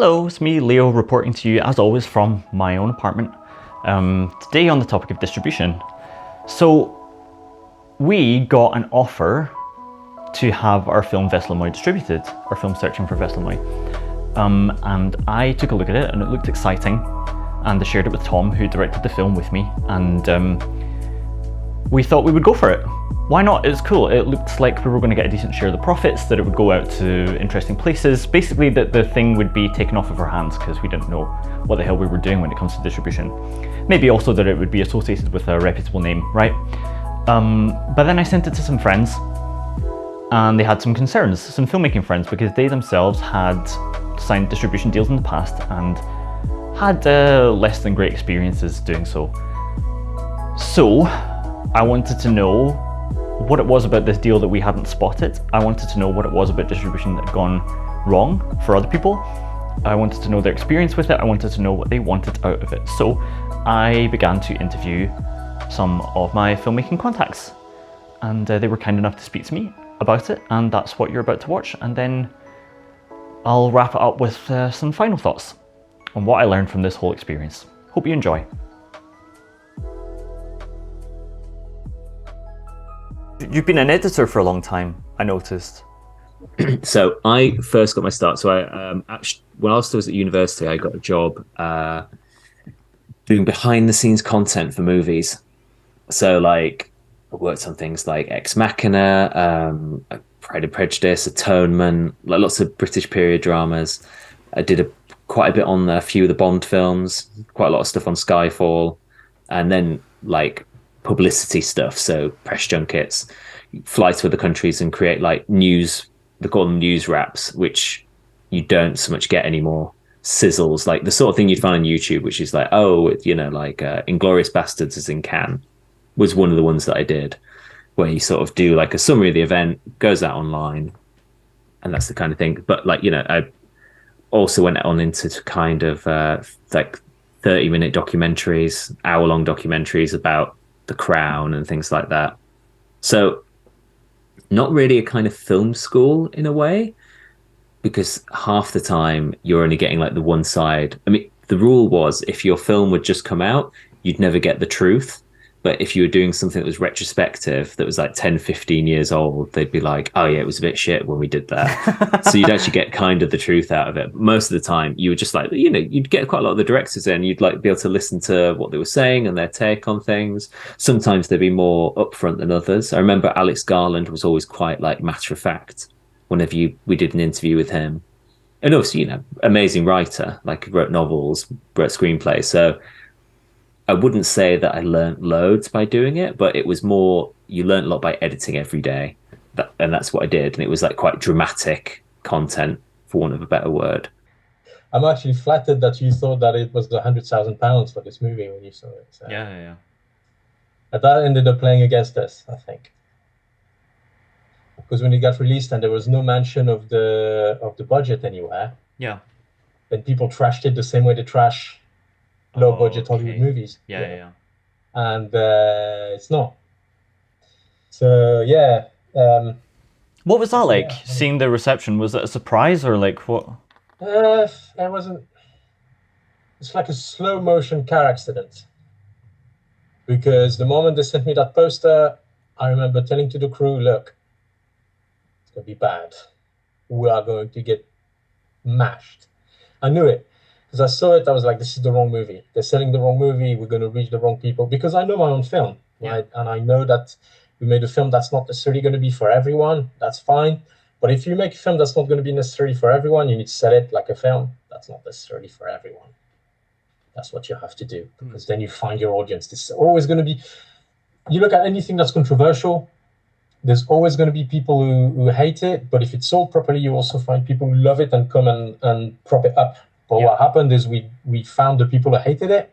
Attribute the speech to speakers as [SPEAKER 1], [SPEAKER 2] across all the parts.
[SPEAKER 1] Hello, it's me, Leo, reporting to you as always from my own apartment. Today on the topic of distribution. So we got an offer to have our film Veslemoy distributed, our film Searching for Veslemoy. And I took a look at it and it looked exciting, and I shared it with Tom, who directed the film with me, and we thought we would go for it. Why not? It's cool. It looked like we were going to get a decent share of the profits, that it would go out to interesting places. Basically, that the thing would be taken off of our hands because we didn't know what the hell we were doing when it comes to distribution. Maybe also that it would be associated with a reputable name, right? But then I sent it to some friends, and they had some concerns, some filmmaking friends, because they themselves had signed distribution deals in the past and had less than great experiences doing so. So I wanted to know what it was about this deal that we hadn't spotted. I wanted to know what it was about distribution that had gone wrong for other people. I wanted to know their experience with it. I wanted to know what they wanted out of it. So I began to interview some of my filmmaking contacts, and they were kind enough to speak to me about it, and that's what you're about to watch. And then I'll wrap it up with some final thoughts on what I learned from this whole experience. Hope you enjoy. You've been an editor for a long time, I noticed.
[SPEAKER 2] So I first got my start. So I actually, when I was still at university, I got a job doing behind the scenes content for movies. So like I worked on things like Ex Machina, Pride and Prejudice, Atonement, like lots of British period dramas. I did quite a bit on a few of the Bond films, quite a lot of stuff on Skyfall, and then like publicity stuff, so press junkets, fly to other countries and create like news, they call them news wraps, which you don't so much get anymore. Sizzles, like the sort of thing you'd find on YouTube, which is like, oh, you know, like Inglourious Bastards is in Cannes, was one of the ones that I did, where you sort of do like a summary of the event, goes out online, and that's the kind of thing. But like, you know, I also went on into kind of like 30-minute documentaries, hour-long documentaries about the Crown and things like that. So not really a kind of film school in a way, because half the time you're only getting like the one side. I mean, the rule was if your film would just come out, you'd never get the truth. But if you were doing something that was retrospective, that was like 10, 15 years old, they'd be like, oh yeah, it was a bit shit when we did that. So you'd actually get kind of the truth out of it. Most of the time, you were just like, you know, you'd get quite a lot of the directors in, you'd like be able to listen to what they were saying and their take on things. Sometimes they'd be more upfront than others. I remember Alex Garland was always quite like matter of fact whenever we did an interview with him. And obviously, you know, amazing writer, like wrote novels, wrote screenplays. So I wouldn't say that I learned loads by doing it, but it was more, you learn a lot by editing every day. And that's what I did. And it was like quite dramatic content, for want of a better word.
[SPEAKER 3] I'm actually flattered that you thought that it was £100,000 for this movie when you saw it. So.
[SPEAKER 1] Yeah.
[SPEAKER 3] But that ended up playing against us, I think. Because when it got released and there was no mention of the budget anywhere.
[SPEAKER 1] Yeah.
[SPEAKER 3] Then people trashed it the same way they trash low-budget Hollywood movies.
[SPEAKER 1] Yeah.
[SPEAKER 3] And it's not. So, yeah.
[SPEAKER 1] What was that like, seeing the reception? Was it a surprise or like what?
[SPEAKER 3] It wasn't. It's like a slow-motion car accident. Because the moment they sent me that poster, I remember telling to the crew, look, it's going to be bad. We are going to get mashed. I knew it. Because I saw it, I was like, this is the wrong movie. They're selling the wrong movie. We're going to reach the wrong people. Because I know my own film, right? And I know that we made a film that's not necessarily going to be for everyone. That's fine. But if you make a film that's not going to be necessarily for everyone, you need to sell it like a film that's not necessarily for everyone. That's what you have to do. Because then you find your audience. It's always going to be... You look at anything that's controversial, there's always going to be people who hate it. But if it's sold properly, you also find people who love it and come and prop it up. But what happened is we found the people who hated it,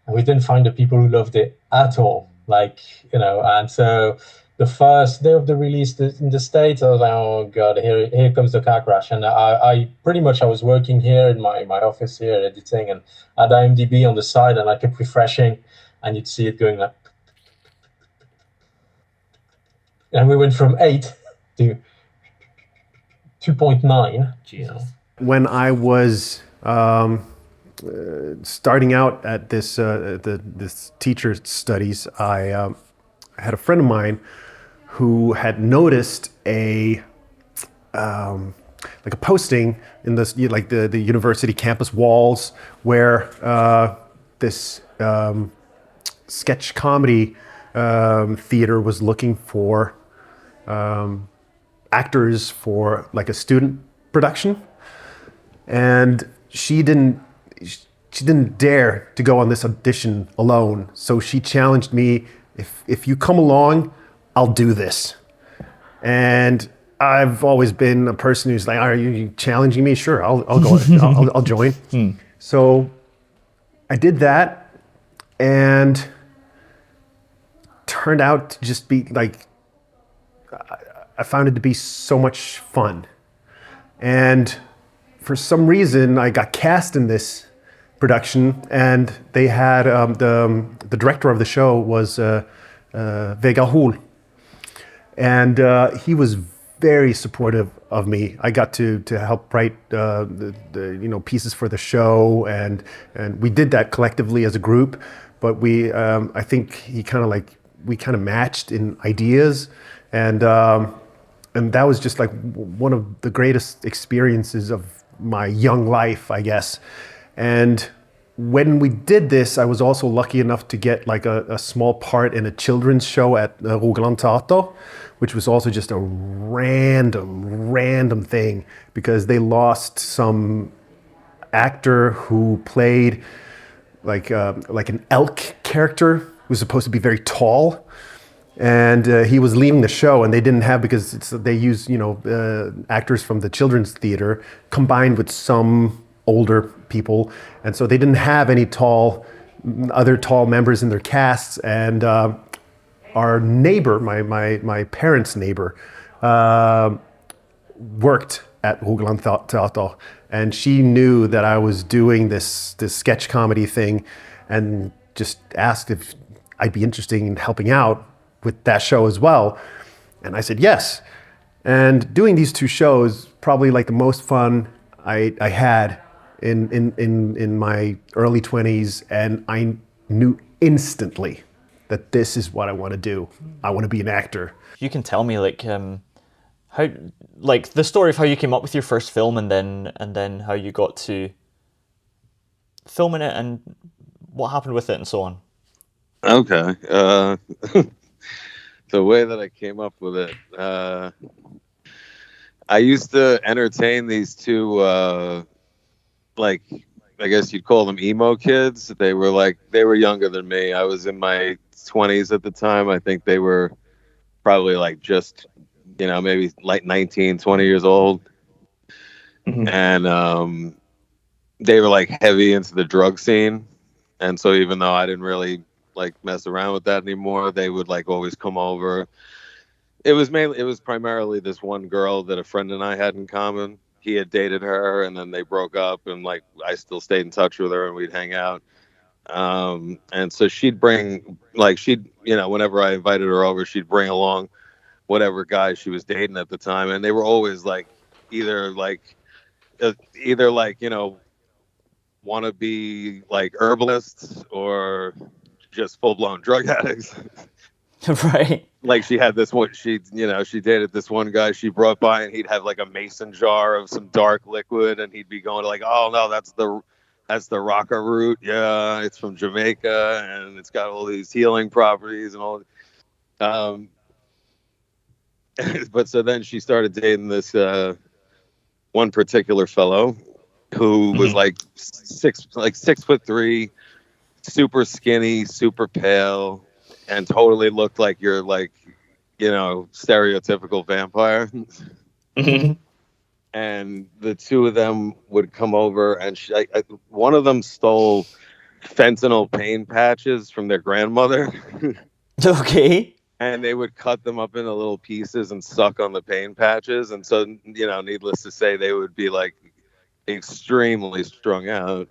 [SPEAKER 3] and we didn't find the people who loved it at all. Like, you know, and so the first day of the release in the States, I was like, oh God, here comes the car crash. And I pretty much, I was working here in my office here, editing, and had IMDb on the side, and I kept refreshing, and you'd see it going like, and we went from 8 to 2.9.
[SPEAKER 1] Jesus.
[SPEAKER 4] When I was starting out at this teacher studies, I had a friend of mine who had noticed a like a posting in this like the university campus walls where this sketch comedy theater was looking for actors for like a student production, and she didn't dare to go on this audition alone. So she challenged me, if you come along, I'll do this. And I've always been a person who's like, are you challenging me? Sure, I'll go. I'll join. So I did that, and turned out to just be like, I found it to be so much fun. And for some reason, I got cast in this production, and they had the director of the show was Vegard Hol, and he was very supportive of me. I got to help write the pieces for the show, and we did that collectively as a group. But I think we kind of matched in ideas, and that was just like one of the greatest experiences of my young life, I guess. And when we did this, I was also lucky enough to get like a small part in a children's show at Rogaland Teater, which was also just a random thing, because they lost some actor who played like an elk character who was supposed to be very tall. And he was leaving the show, and they didn't have, because they use actors from the children's theater combined with some older people, and so they didn't have any other tall members in their casts. And our neighbor, my parents' neighbor, worked at Rogaland Teater, and she knew that I was doing this sketch comedy thing, and just asked if I'd be interested in helping out with that show as well. And I said yes. And doing these two shows, probably like the most fun I had in my early 20s. And I knew instantly that this is what I want to do. I want to be an actor.
[SPEAKER 1] You can tell me like how, like the story of how you came up with your first film, and then how you got to filming it, and what happened with it, and so on.
[SPEAKER 5] Okay. The way that I came up with it, I used to entertain these two, like, I guess you'd call them emo kids. They were younger than me. I was in my 20s at the time. I think they were probably like just, maybe like 19, 20 years old. Mm-hmm. And they were like heavy into the drug scene. And so even though I didn't really like mess around with that anymore, they would like always come over. It was primarily this one girl that a friend and I had in common. He had dated her, and then they broke up, and like I still stayed in touch with her, and we'd hang out. And so she'd bring, like, whenever I invited her over, she'd bring along whatever guy she was dating at the time, and they were always like either want to be like herbalists or just full-blown drug addicts.
[SPEAKER 1] Right.
[SPEAKER 5] Like she had this one, she dated this one guy she brought by, and he'd have like a mason jar of some dark liquid, and he'd be going like, oh no, that's the Rocca root. Yeah, it's from Jamaica, and it's got all these healing properties and all. But so then she started dating this one particular fellow who was like 6'3", super skinny, super pale, and totally looked like your stereotypical vampire. Mm-hmm. And the two of them would come over, and one of them stole fentanyl pain patches from their grandmother.
[SPEAKER 1] Okay.
[SPEAKER 5] And they would cut them up into little pieces and suck on the pain patches. And so, needless to say, they would be like extremely strung out.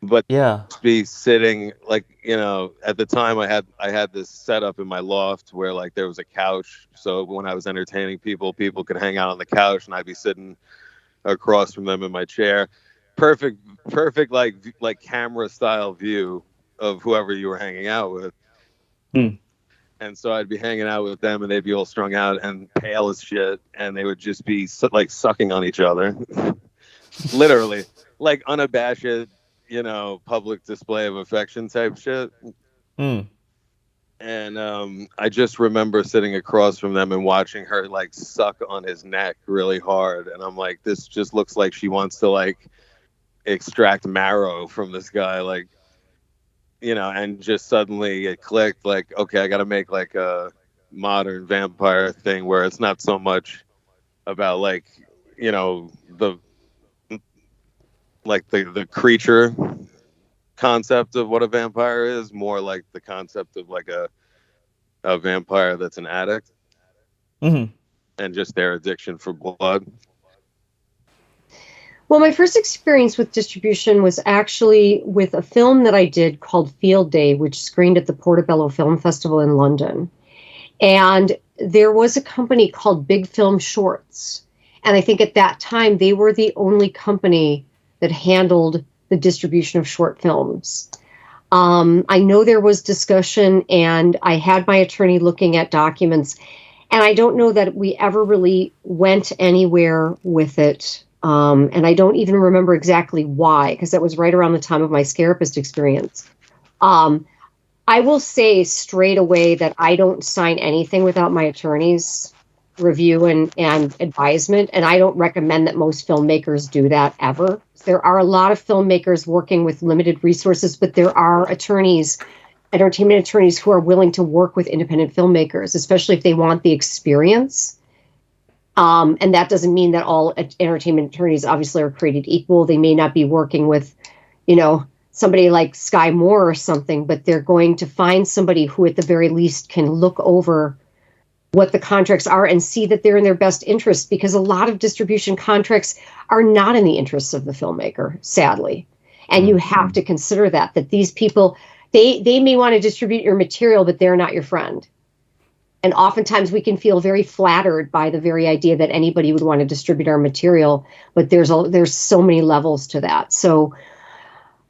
[SPEAKER 5] But
[SPEAKER 1] yeah,
[SPEAKER 5] be sitting like, at the time I had this setup in my loft where like there was a couch. So when I was entertaining people could hang out on the couch, and I'd be sitting across from them in my chair. Perfect, like camera style view of whoever you were hanging out with. And so I'd be hanging out with them, and they'd be all strung out and pale as shit, and they would just be like sucking on each other, literally, like unabashed, public display of affection type shit. And I just remember sitting across from them and watching her like suck on his neck really hard, and I'm like, this just looks like she wants to like extract marrow from this guy, like, and just suddenly it clicked, like, okay, I got to make like a modern vampire thing where it's not so much about like, the creature concept of what a vampire is, more like the concept of like a vampire that's an addict, and just their addiction for blood.
[SPEAKER 6] Well, my first experience with distribution was actually with a film that I did called Field Day, which screened at the Portobello Film Festival in London. And there was a company called Big Film Shorts. And I think at that time, they were the only company that handled the distribution of short films. I know there was discussion, and I had my attorney looking at documents. And I don't know that we ever really went anywhere with it. And I don't even remember exactly why, because that was right around the time of my Scarapist experience. I will say straight away that I don't sign anything without my attorney's review and advisement. And I don't recommend that most filmmakers do that ever. There are a lot of filmmakers working with limited resources, but there are entertainment attorneys who are willing to work with independent filmmakers, especially if they want the experience. And that doesn't mean that all entertainment attorneys obviously are created equal. They may not be working with, somebody like Sky Moore or something, but they're going to find somebody who at the very least can look over what the contracts are and see that they're in their best interest, because a lot of distribution contracts are not in the interests of the filmmaker, sadly. And you have to consider that these people, they may want to distribute your material, but they're not your friend. And oftentimes we can feel very flattered by the very idea that anybody would want to distribute our material, but there's so many levels to that. So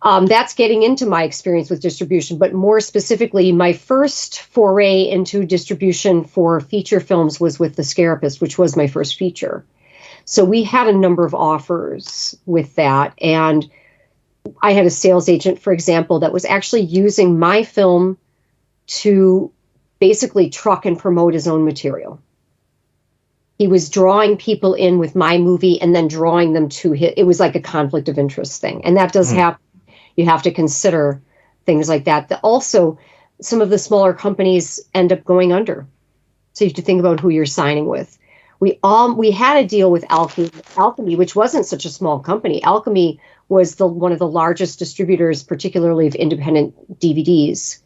[SPEAKER 6] that's getting into my experience with distribution, but more specifically, my first foray into distribution for feature films was with The Scarapist, which was my first feature. So we had a number of offers with that, and I had a sales agent, for example, that was actually using my film to basically truck and promote his own material. He was drawing people in with my movie and then drawing them to his. It was like a conflict of interest thing. And that does happen. You have to consider things like that. Also, some of the smaller companies end up going under. So you have to think about who you're signing with. We had a deal with Alchemy, which wasn't such a small company. Alchemy was one of the largest distributors, particularly of independent DVDs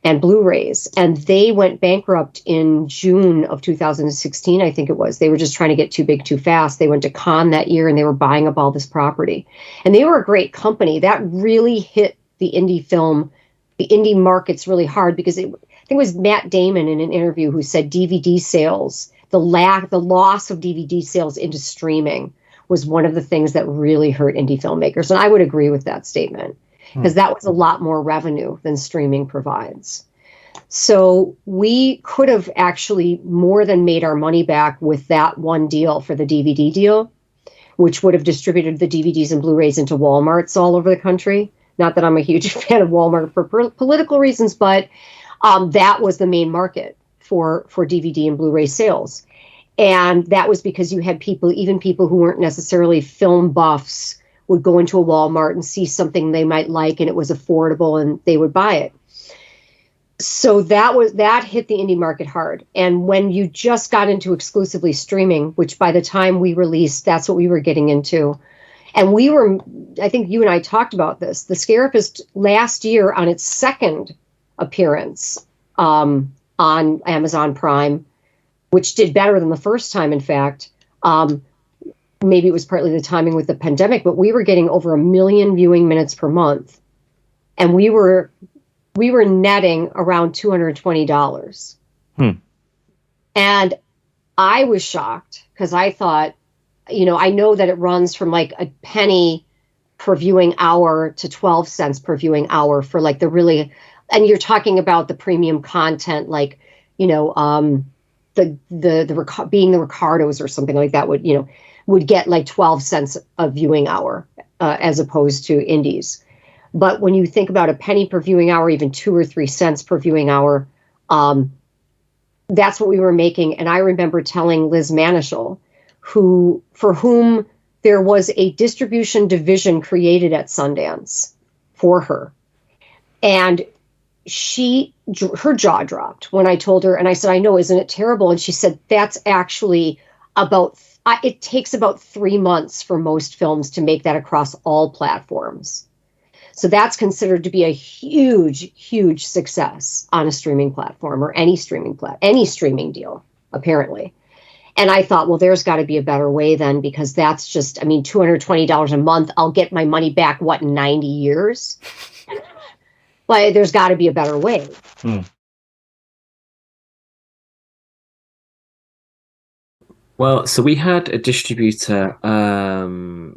[SPEAKER 6] and Blu-rays, and they went bankrupt in June of 2016, I think it was. They were just trying to get too big too fast. They went to Cannes that year, and they were buying up all this property. And they were a great company. That really hit the indie markets really hard, because I think it was Matt Damon in an interview who said DVD sales, the loss of DVD sales into streaming was one of the things that really hurt indie filmmakers. And I would agree with that statement, because that was a lot more revenue than streaming provides. So we could have actually more than made our money back with that one deal for the DVD deal, which would have distributed the DVDs and Blu-rays into Walmarts all over the country. Not that I'm a huge fan of Walmart for political reasons, but that was the main market for DVD and Blu-ray sales. And that was because you had even people who weren't necessarily film buffs would go into a Walmart and see something they might like, and it was affordable, and they would buy it. So that hit the indie market hard. And when you just got into exclusively streaming, which by the time we released, that's what we were getting into. And I think you and I talked about this, The Scarapist last year on its second appearance on Amazon Prime, which did better than the first time, in fact. Maybe it was partly the timing with the pandemic, but we were getting over 1 million viewing minutes per month. And we were netting around $220. And I was shocked, because I thought, I know that it runs from like a penny per viewing hour to 12 cents per viewing hour for like the really, and you're talking about the premium content, like, being the Ricardos or something like that would get like 12 cents a viewing hour, as opposed to indies. But when you think about a penny per viewing hour, even 2 or 3 cents per viewing hour, that's what we were making. And I remember telling Liz Manischel, for whom there was a distribution division created at Sundance for her. And her jaw dropped when I told her, and I said, I know, isn't it terrible? And she said, that's actually it takes about 3 months for most films to make that across all platforms. So that's considered to be a huge, huge success on a streaming platform or any streaming deal, apparently. And I thought, well, there's got to be a better way then, because that's just, $220 a month. I'll get my money back, in 90 years? But there's got to be a better way.
[SPEAKER 2] Well, so we had a distributor not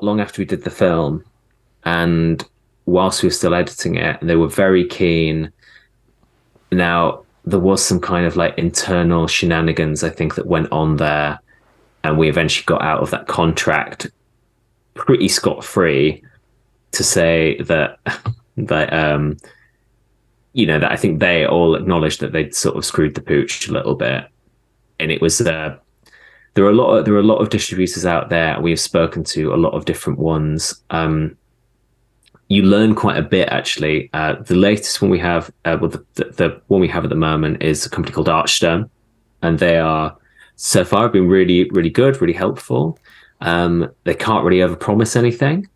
[SPEAKER 2] long after we did the film, and whilst we were still editing it, they were very keen. Now, there was some kind of like internal shenanigans, I think, that went on there, and we eventually got out of that contract pretty scot-free, to say that that I think they all acknowledged that they'd sort of screwed the pooch a little bit. And it was there are a lot of distributors out there. We've spoken to a lot of different ones. You learn quite a bit, actually. The latest one we have, the one we have at the moment, is a company called Archstone, and they are so far been really, really good, really helpful. They can't really overpromise anything,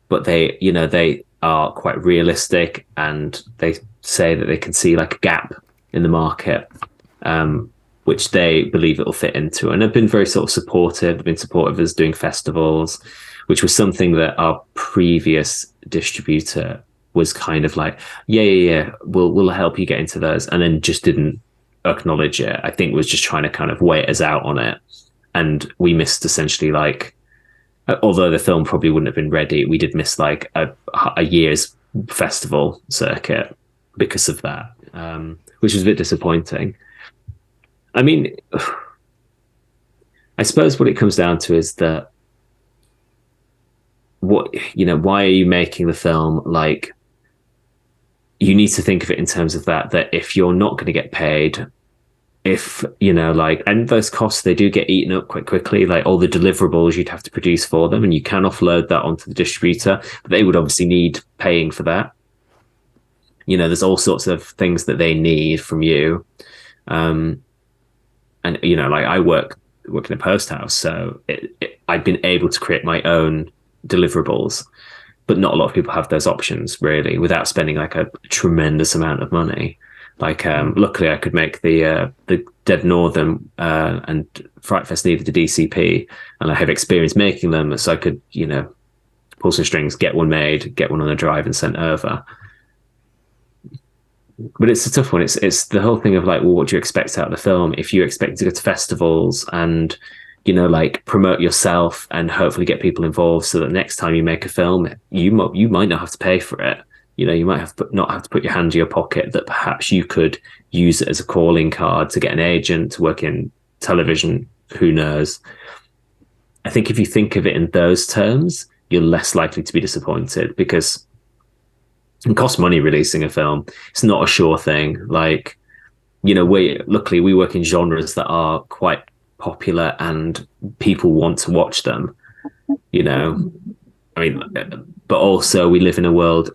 [SPEAKER 2] but they are quite realistic, and they say that they can see like a gap in the market, which they believe it will fit into, and have been very sort of supportive. They've been supportive of us doing festivals, which was something that our previous distributor was kind of like, yeah, we'll help you get into those, and then just didn't acknowledge it. I think was just trying to kind of wait us out on it, and we missed essentially like, although the film probably wouldn't have been ready, we did miss like a year's festival circuit because of that, which was a bit disappointing. I suppose what it comes down to is that why are you making the film? Like, you need to think of it in terms of that if you're not going to get paid, and those costs, they do get eaten up quite quickly, like all the deliverables you'd have to produce for them, and you can offload that onto the distributor, but they would obviously need paying for that. There's all sorts of things that they need from you. And like I work in a post house, so I've been able to create my own deliverables, but not a lot of people have those options really, without spending like a tremendous amount of money. Like, luckily I could make the Dead Northern and Fright Fest needed the DCP, and I have experience making them, so I could pull some strings, get one made, get one on a drive and sent over. But it's a tough one. It's the whole thing of like, well, what do you expect out of the film? If you expect to go to festivals and like promote yourself and hopefully get people involved, so that next time you make a film, you might not have to pay for it. You might not have to put your hand in your pocket, that perhaps you could use it as a calling card to get an agent, to work in television. Who knows? I think if you think of it in those terms, you're less likely to be disappointed, because it costs money releasing a film. It's not a sure thing. Like, luckily we work in genres that are quite popular and people want to watch them, but also we live in a world.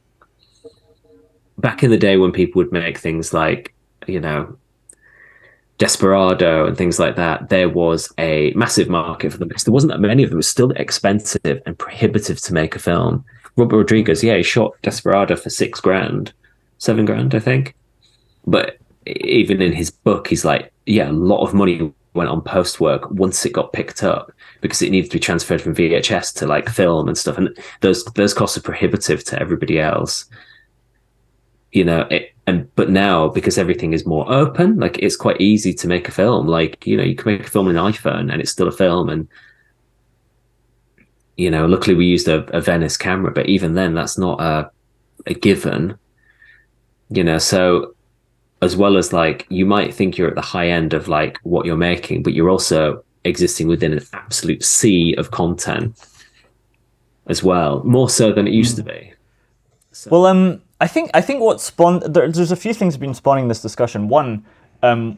[SPEAKER 2] Back in the day when people would make things like, Desperado and things like that, there was a massive market for them, because there wasn't that many of them. It was still expensive and prohibitive to make a film. Robert Rodriguez, he shot Desperado for $6,000, $7,000, I think. But even in his book, he's like, a lot of money went on post work once it got picked up, because it needed to be transferred from VHS to like film and stuff. And those costs are prohibitive to everybody else. but now, because everything is more open, like it's quite easy to make a film. Like, you can make a film on an iPhone and it's still a film. And, luckily we used a Venice camera, but even then that's not a given, so as well as like, you might think you're at the high end of like what you're making, but you're also existing within an absolute sea of content as well, more so than it used to be. So.
[SPEAKER 1] Well, I think what spawned there's a few things have been spawning this discussion. One,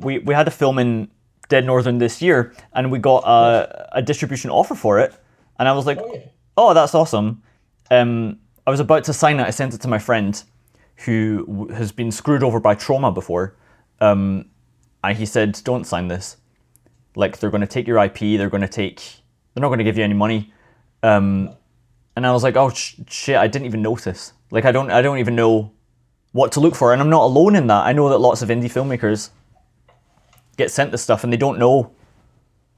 [SPEAKER 1] we had a film in Dead Northern this year, and we got a distribution offer for it, and I was like, oh, that's awesome. I was about to sign it. I sent it to my friend, who has been screwed over by trauma before, and he said, don't sign this. Like, they're going to take your IP. They're not going to give you any money. And I was like, oh shit, I didn't even notice. Like, I don't even know what to look for, and I'm not alone in that. I know that lots of indie filmmakers get sent this stuff and they don't know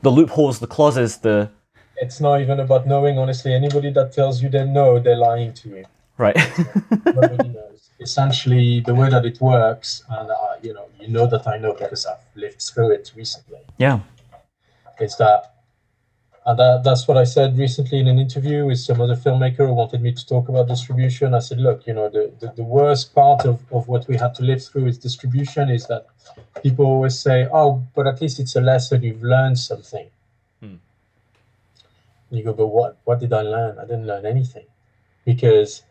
[SPEAKER 1] the loopholes, the clauses,
[SPEAKER 3] It's not even about knowing, honestly. Anybody that tells you they know, they're lying to you.
[SPEAKER 1] Right.
[SPEAKER 3] Nobody knows. Essentially, the way that it works, and you know that I know because I've lived through it recently.
[SPEAKER 1] Yeah.
[SPEAKER 3] Is that, and that's what I said recently in an interview with some other filmmaker who wanted me to talk about distribution. I said, look, the worst part of what we had to live through is distribution, is that people always say, oh, but at least it's a lesson, you've learned something. You go, but what did I learn? I didn't learn anything, because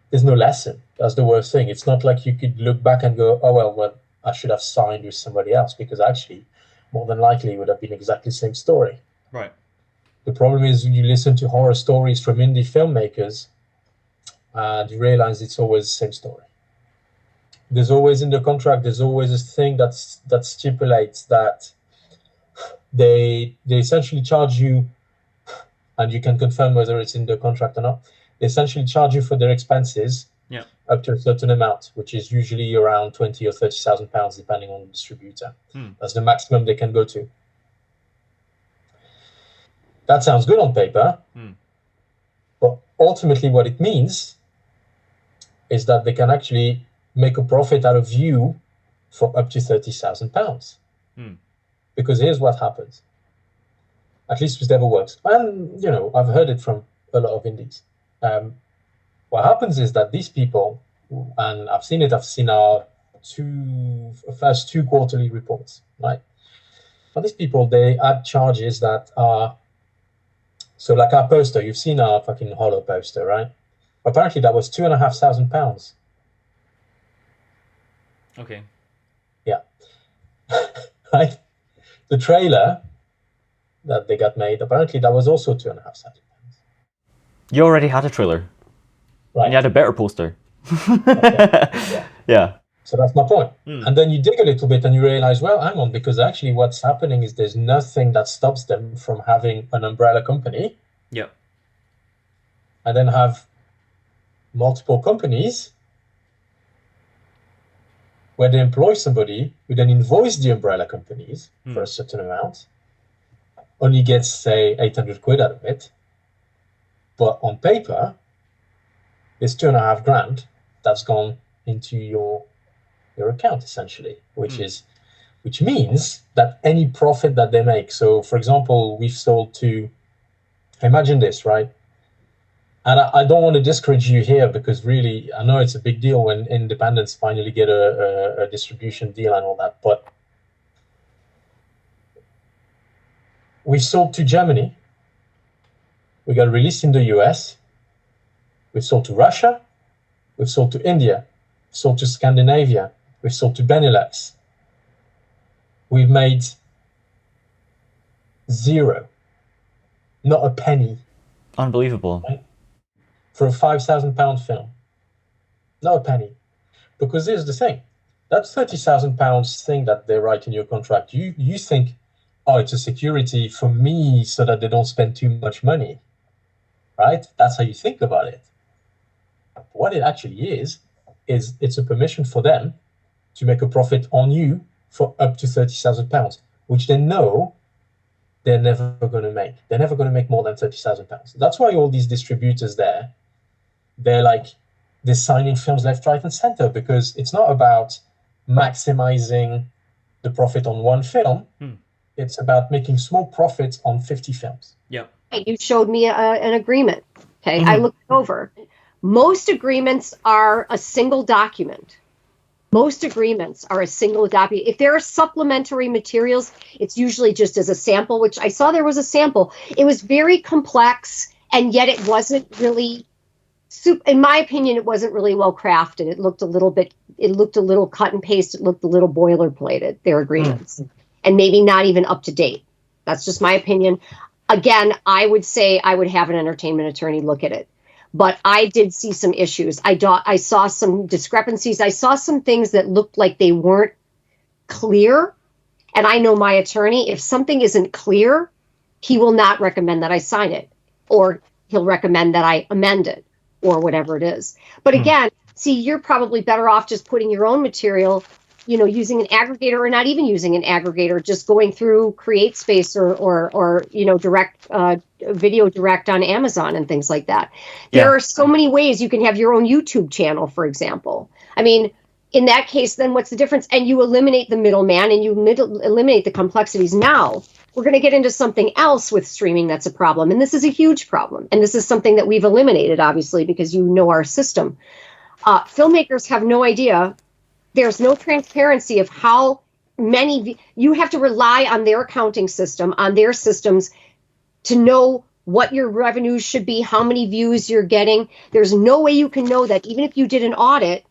[SPEAKER 3] there's no lesson. That's the worst thing. It's not like you could look back and go, oh, well, I should have signed with somebody else, because actually, more than likely, it would have been exactly the same story.
[SPEAKER 1] Right.
[SPEAKER 3] The problem is you listen to horror stories from indie filmmakers and you realize it's always the same story. There's always in the contract, there's always a thing that stipulates that they essentially charge you, and you can confirm whether it's in the contract or not, they essentially charge you for their expenses up to a certain amount, which is usually around 20 or 30,000 pounds, depending on the distributor. That's the maximum they can go to. That sounds good on paper, but ultimately what it means is that they can actually make a profit out of you for up to 30,000 pounds. Because here's what happens. At least with Everworks. And, I've heard it from a lot of indies. What happens is that these people, and I've seen our first two quarterly reports, right? But these people, they add charges that are, so like our poster, you've seen our fucking hollow poster, right? Apparently that was £2,500.
[SPEAKER 1] Okay.
[SPEAKER 3] Yeah. Right? The trailer that they got made, apparently that was also £2,500.
[SPEAKER 1] You already had a trailer.
[SPEAKER 3] Right.
[SPEAKER 1] And you had a better poster.
[SPEAKER 3] Okay.
[SPEAKER 1] Yeah.
[SPEAKER 3] So that's my point. And then you dig a little bit and you realize, well, hang on, because actually what's happening is there's nothing that stops them from having an umbrella company.
[SPEAKER 1] Yeah.
[SPEAKER 3] And then have multiple companies where they employ somebody who then invoice the umbrella companies for a certain amount, only gets, say, 800 quid out of it. But on paper, there's £2,500 that's gone into your account, essentially, which means that any profit that they make. So, for example, we've sold to, imagine this, right? And I don't want to discourage you here, because really, I know it's a big deal when independents finally get a distribution deal and all that, but we sold to Germany, we got released in the US, we've sold to Russia, we've sold to India, sold to Scandinavia, we've sold to Benelux. We've made zero, not a penny.
[SPEAKER 1] Unbelievable.
[SPEAKER 3] Right? For a £5,000 film, not a penny. Because here's the thing, that £30,000 thing that they write in your contract, you think, oh, it's a security for me so that they don't spend too much money, right? That's how you think about it. What it actually is it's a permission for them to make a profit on you for up to £30,000, which they know they're never going to make. They're never going to make more than £30,000. That's why all these distributors they're like, designing films left, right, and center, because it's not about maximizing the profit on one film. It's about making small profits on 50 films.
[SPEAKER 1] Yeah.
[SPEAKER 6] You showed me an agreement. Okay, I looked it over. Most agreements are a single document. Most agreements are a single document. If there are supplementary materials, it's usually just as a sample, which I saw there was a sample. It was very complex, and yet it wasn't really, in my opinion, it wasn't really well crafted. It looked a little cut and paste. It looked a little boilerplated, their agreements, and maybe not even up to date. That's just my opinion. Again, I would say I would have an entertainment attorney look at it. But I did see some issues. I saw some discrepancies. I saw some things that looked like they weren't clear. And I know my attorney, if something isn't clear, he will not recommend that I sign it, or he'll recommend that I amend it, or whatever it is. But again, see, you're probably better off just putting your own material, using an aggregator, or not even using an aggregator, just going through CreateSpace or direct video direct on Amazon and things like that. There are so many ways you can have your own YouTube channel, for example. I mean, in that case, then what's the difference? And you eliminate the middleman, and you eliminate the complexities. Now we're going to get into something else with streaming that's a problem, and this is a huge problem. And this is something that we've eliminated, obviously, because our system. Filmmakers have no idea. There's no transparency of how many. You have to rely on their accounting system, on their systems, to know what your revenues should be, how many views you're getting. There's no way you can know that. Even if you did an audit,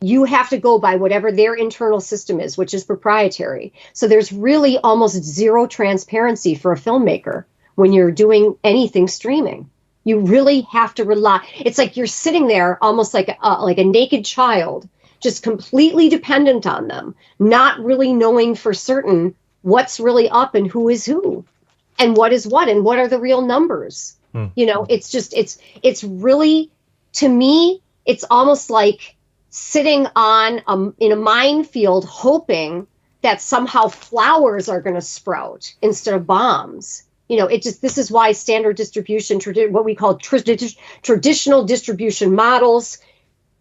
[SPEAKER 6] you have to go by whatever their internal system is, which is proprietary. So there's really almost zero transparency for a filmmaker when you're doing anything streaming. You really have to rely. It's like you're sitting there almost like a naked child, just completely dependent on them, not really knowing for certain what's really up and who is who, and what is what, and what are the real numbers. It's really, to me, it's almost like sitting on in a minefield, hoping that somehow flowers are going to sprout instead of bombs. This is why standard distribution, what we call traditional distribution models,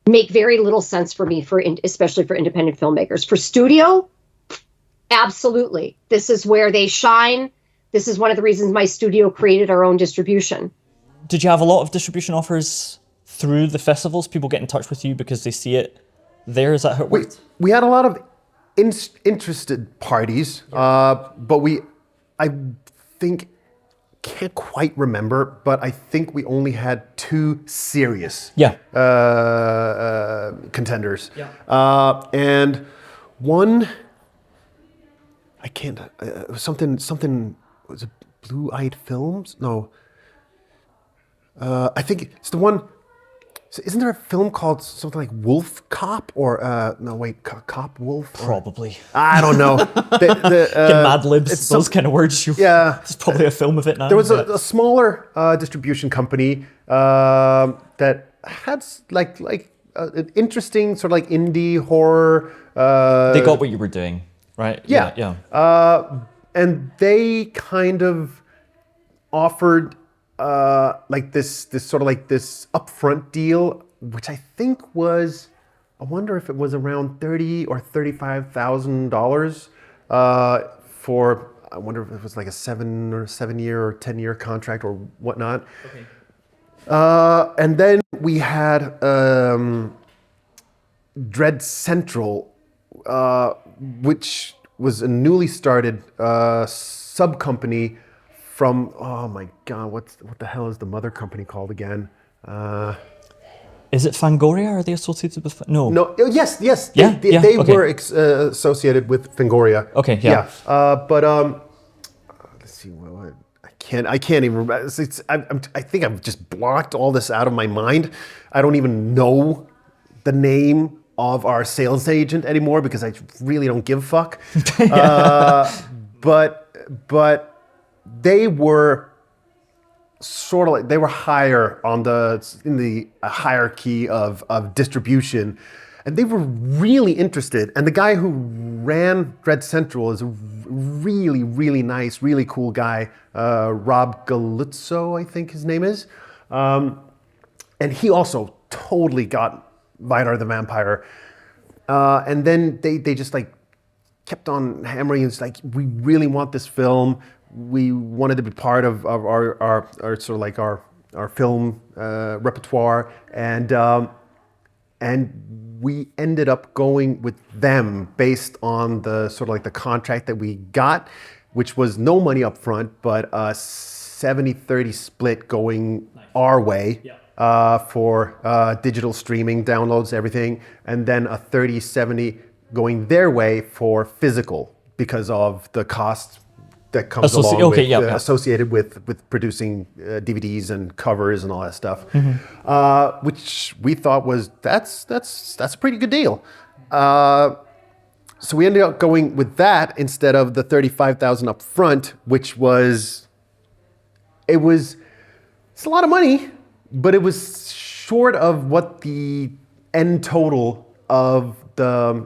[SPEAKER 6] make very little sense for me, especially for independent filmmakers. For studio, absolutely. This is where they shine. This is one of the reasons my studio created our own distribution.
[SPEAKER 1] Did you have a lot of distribution offers through the festivals? People get in touch with you because they see it there? Is that how it worked?
[SPEAKER 4] We had a lot of interested parties, but I think, can't quite remember, but I think we only had 2 serious contenders. And one, I can't, it was something, was it Blue Eyed Films? No. I think it's the one, isn't there a film called something like Wolf Cop? Or, Cop Wolf?
[SPEAKER 1] Probably.
[SPEAKER 4] I don't know.
[SPEAKER 1] Mad Libs, those kind of words. There's probably a film of it now.
[SPEAKER 4] There was a smaller distribution company that had an interesting sort of like indie horror.
[SPEAKER 1] They got what you were doing, right?
[SPEAKER 4] Yeah. And they kind of offered this sort of like this upfront deal, which I think was, I wonder if it was around $30,000 or $35,000 for, I wonder if it was like a 7-year or 10-year contract or whatnot. Okay. And then we had Dread Central, which was a newly started sub company from, oh my God, what the hell is the mother company called again?
[SPEAKER 1] Is it Fangoria? Are they associated with? No.
[SPEAKER 4] Yes.
[SPEAKER 1] Yeah,
[SPEAKER 4] they were associated with Fangoria.
[SPEAKER 1] Okay, yeah.
[SPEAKER 4] But let's see. I can't even remember. I think I've just blocked all this out of my mind. I don't even know the name of our sales agent anymore because I really don't give a fuck. But they were sort of like, they were higher in the hierarchy of distribution, and they were really interested. And the guy who ran Dread Central is a really, really nice, really cool guy, Rob Galuzzo, I think his name is. And he also totally got Vidar the Vampire. And then they just like kept on hammering. It's like, we really want this film. We wanted to be part of our sort of like our film repertoire, and we ended up going with them based on the sort of like the contract that we got, which was no money up front, but a 70-30 split going our way. For digital streaming, downloads, everything, and then a 30-70 going their way for physical, because of the cost that comes associated with producing DVDs and covers and all that stuff, which we thought was that's a pretty good deal. So we ended up going with that instead of the $35,000 up front, which was it's a lot of money, but it was short of what the end total of the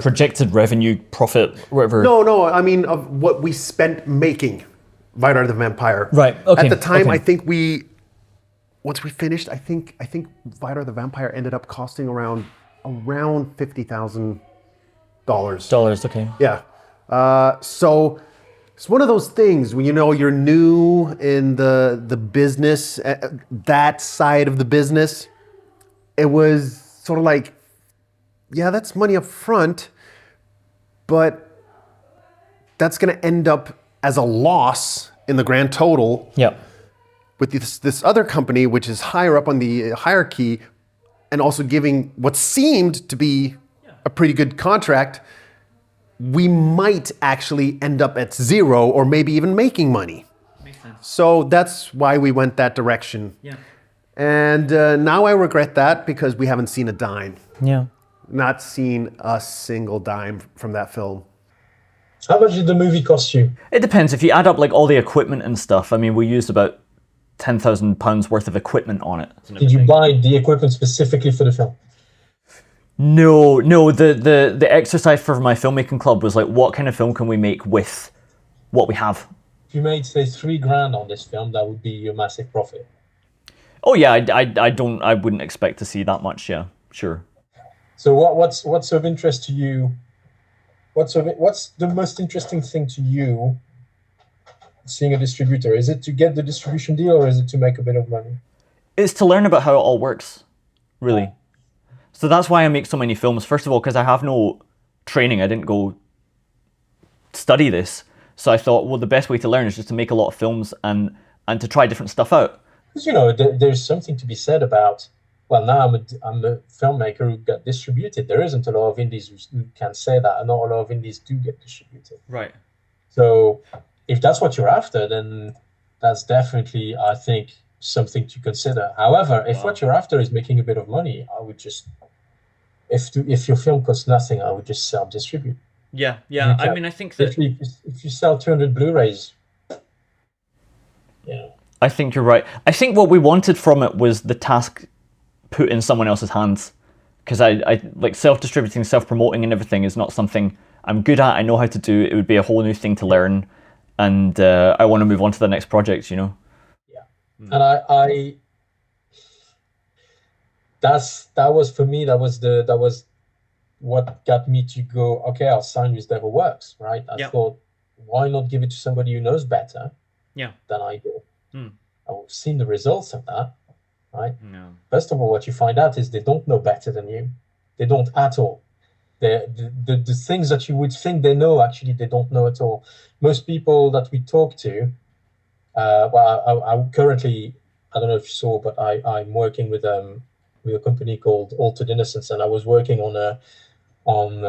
[SPEAKER 1] projected revenue, profit, whatever.
[SPEAKER 4] No, I mean of what we spent making Vidar the Vampire.
[SPEAKER 1] Right. Okay.
[SPEAKER 4] At the time,
[SPEAKER 1] okay.
[SPEAKER 4] I think once we finished, I think Vidar the Vampire ended up costing around $50,000.
[SPEAKER 1] Dollars. Okay.
[SPEAKER 4] Yeah. So it's one of those things when you're new in the business, that side of the business. It was sort of like, yeah, that's money up front, but that's going to end up as a loss in the grand total.
[SPEAKER 1] Yeah.
[SPEAKER 4] With this other company, which is higher up on the hierarchy, and also giving what seemed to be a pretty good contract, we might actually end up at zero or maybe even making money.
[SPEAKER 1] Makes sense.
[SPEAKER 4] So that's why we went that direction.
[SPEAKER 1] Yeah.
[SPEAKER 4] And now I regret that, because we haven't seen a dime.
[SPEAKER 1] Yeah.
[SPEAKER 4] Not seen a single dime from that film.
[SPEAKER 3] How much did the movie cost you?
[SPEAKER 1] It depends. If you add up like all the equipment and stuff, I mean, we used about £10,000 worth of equipment on it.
[SPEAKER 3] Did you buy the equipment specifically for the film?
[SPEAKER 1] No. The exercise for my filmmaking club was like, what kind of film can we make with what we have?
[SPEAKER 3] If you made, say, $3,000 on this film, that would be your massive profit.
[SPEAKER 1] Oh yeah, I wouldn't expect to see that much. Yeah, sure.
[SPEAKER 3] So what's of interest to you? What's the most interesting thing to you seeing a distributor? Is it to get the distribution deal, or is it to make a bit of money?
[SPEAKER 1] It's to learn about how it all works, really. So that's why I make so many films. First of all, because I have no training. I didn't go study this. So I thought, well, the best way to learn is just to make a lot of films and to try different stuff out.
[SPEAKER 3] Because, there's something to be said about, well, now I'm a filmmaker who got distributed. There isn't a lot of indies who can say that, and not a lot of indies do get distributed.
[SPEAKER 1] Right.
[SPEAKER 3] So if that's what you're after, then that's definitely, I think, something to consider. However, if what you're after is making a bit of money, I would just, if your film costs nothing, I would just self-distribute.
[SPEAKER 1] Yeah. I mean, I think that
[SPEAKER 3] if you sell 200 Blu-rays,
[SPEAKER 1] I think you're right. I think what we wanted from it was the task put in someone else's hands, because I like self-distributing, self-promoting and everything is not something I'm good at. I know how to do. It would be a whole new thing to learn, and I want to move on to the next project,
[SPEAKER 3] Yeah. And I that was for me, that was what got me to go, okay, I'll sign with Devil Works, right? I thought, why not give it to somebody who knows better than I do? I've seen the results of that, right?
[SPEAKER 1] No.
[SPEAKER 3] First of all, what you find out is they don't know better than you. They don't at all. The things that you would think they know, actually, they don't know at all. Most people that we talk to, I currently, I don't know if you saw, but I'm working with a company called Altered Innocence, and I was working on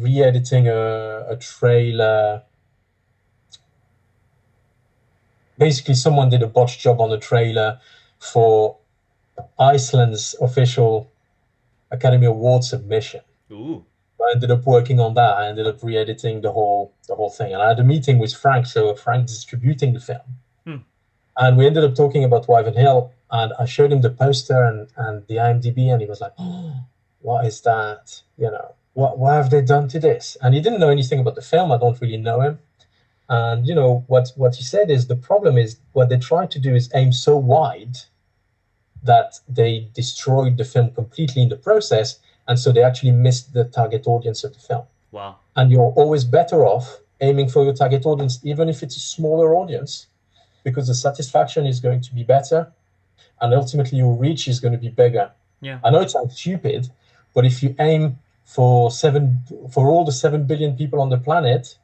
[SPEAKER 3] re-editing a trailer. Basically, someone did a botched job on a trailer for Iceland's official Academy Award submission.
[SPEAKER 1] Ooh.
[SPEAKER 3] I ended up working on that. I ended up re-editing the whole thing, and I had a meeting with Frank. So Frank distributing the film, and we ended up talking about Wyvern Hill. And I showed him the poster and the IMDb, and he was like, "Oh, what is that? What have they done to this?" And he didn't know anything about the film. I don't really know him. And what he said is, the problem is what they try to do is aim so wide that they destroyed the film completely in the process, and so they actually missed the target audience of the film.
[SPEAKER 1] Wow.
[SPEAKER 3] And you're always better off aiming for your target audience, even if it's a smaller audience, because the satisfaction is going to be better, and ultimately your reach is going to be bigger.
[SPEAKER 1] Yeah.
[SPEAKER 3] I know it sounds stupid, but if you aim for all the 7 billion people on the planet,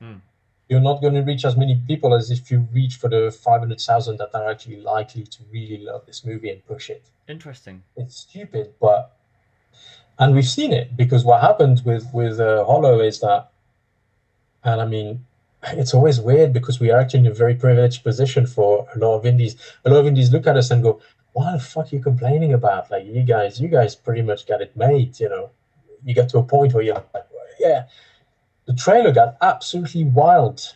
[SPEAKER 3] you're not going to reach as many people as if you reach for the 500,000 that are actually likely to really love this movie and push it.
[SPEAKER 1] Interesting.
[SPEAKER 3] It's stupid, and we've seen it, because what happened with Hollow is that, and I mean, it's always weird because we are actually in a very privileged position for a lot of indies. A lot of indies look at us and go, "What the fuck are you complaining about? Like, you guys pretty much got it made, you know." You get to a point where you're like, yeah. The trailer got absolutely wild.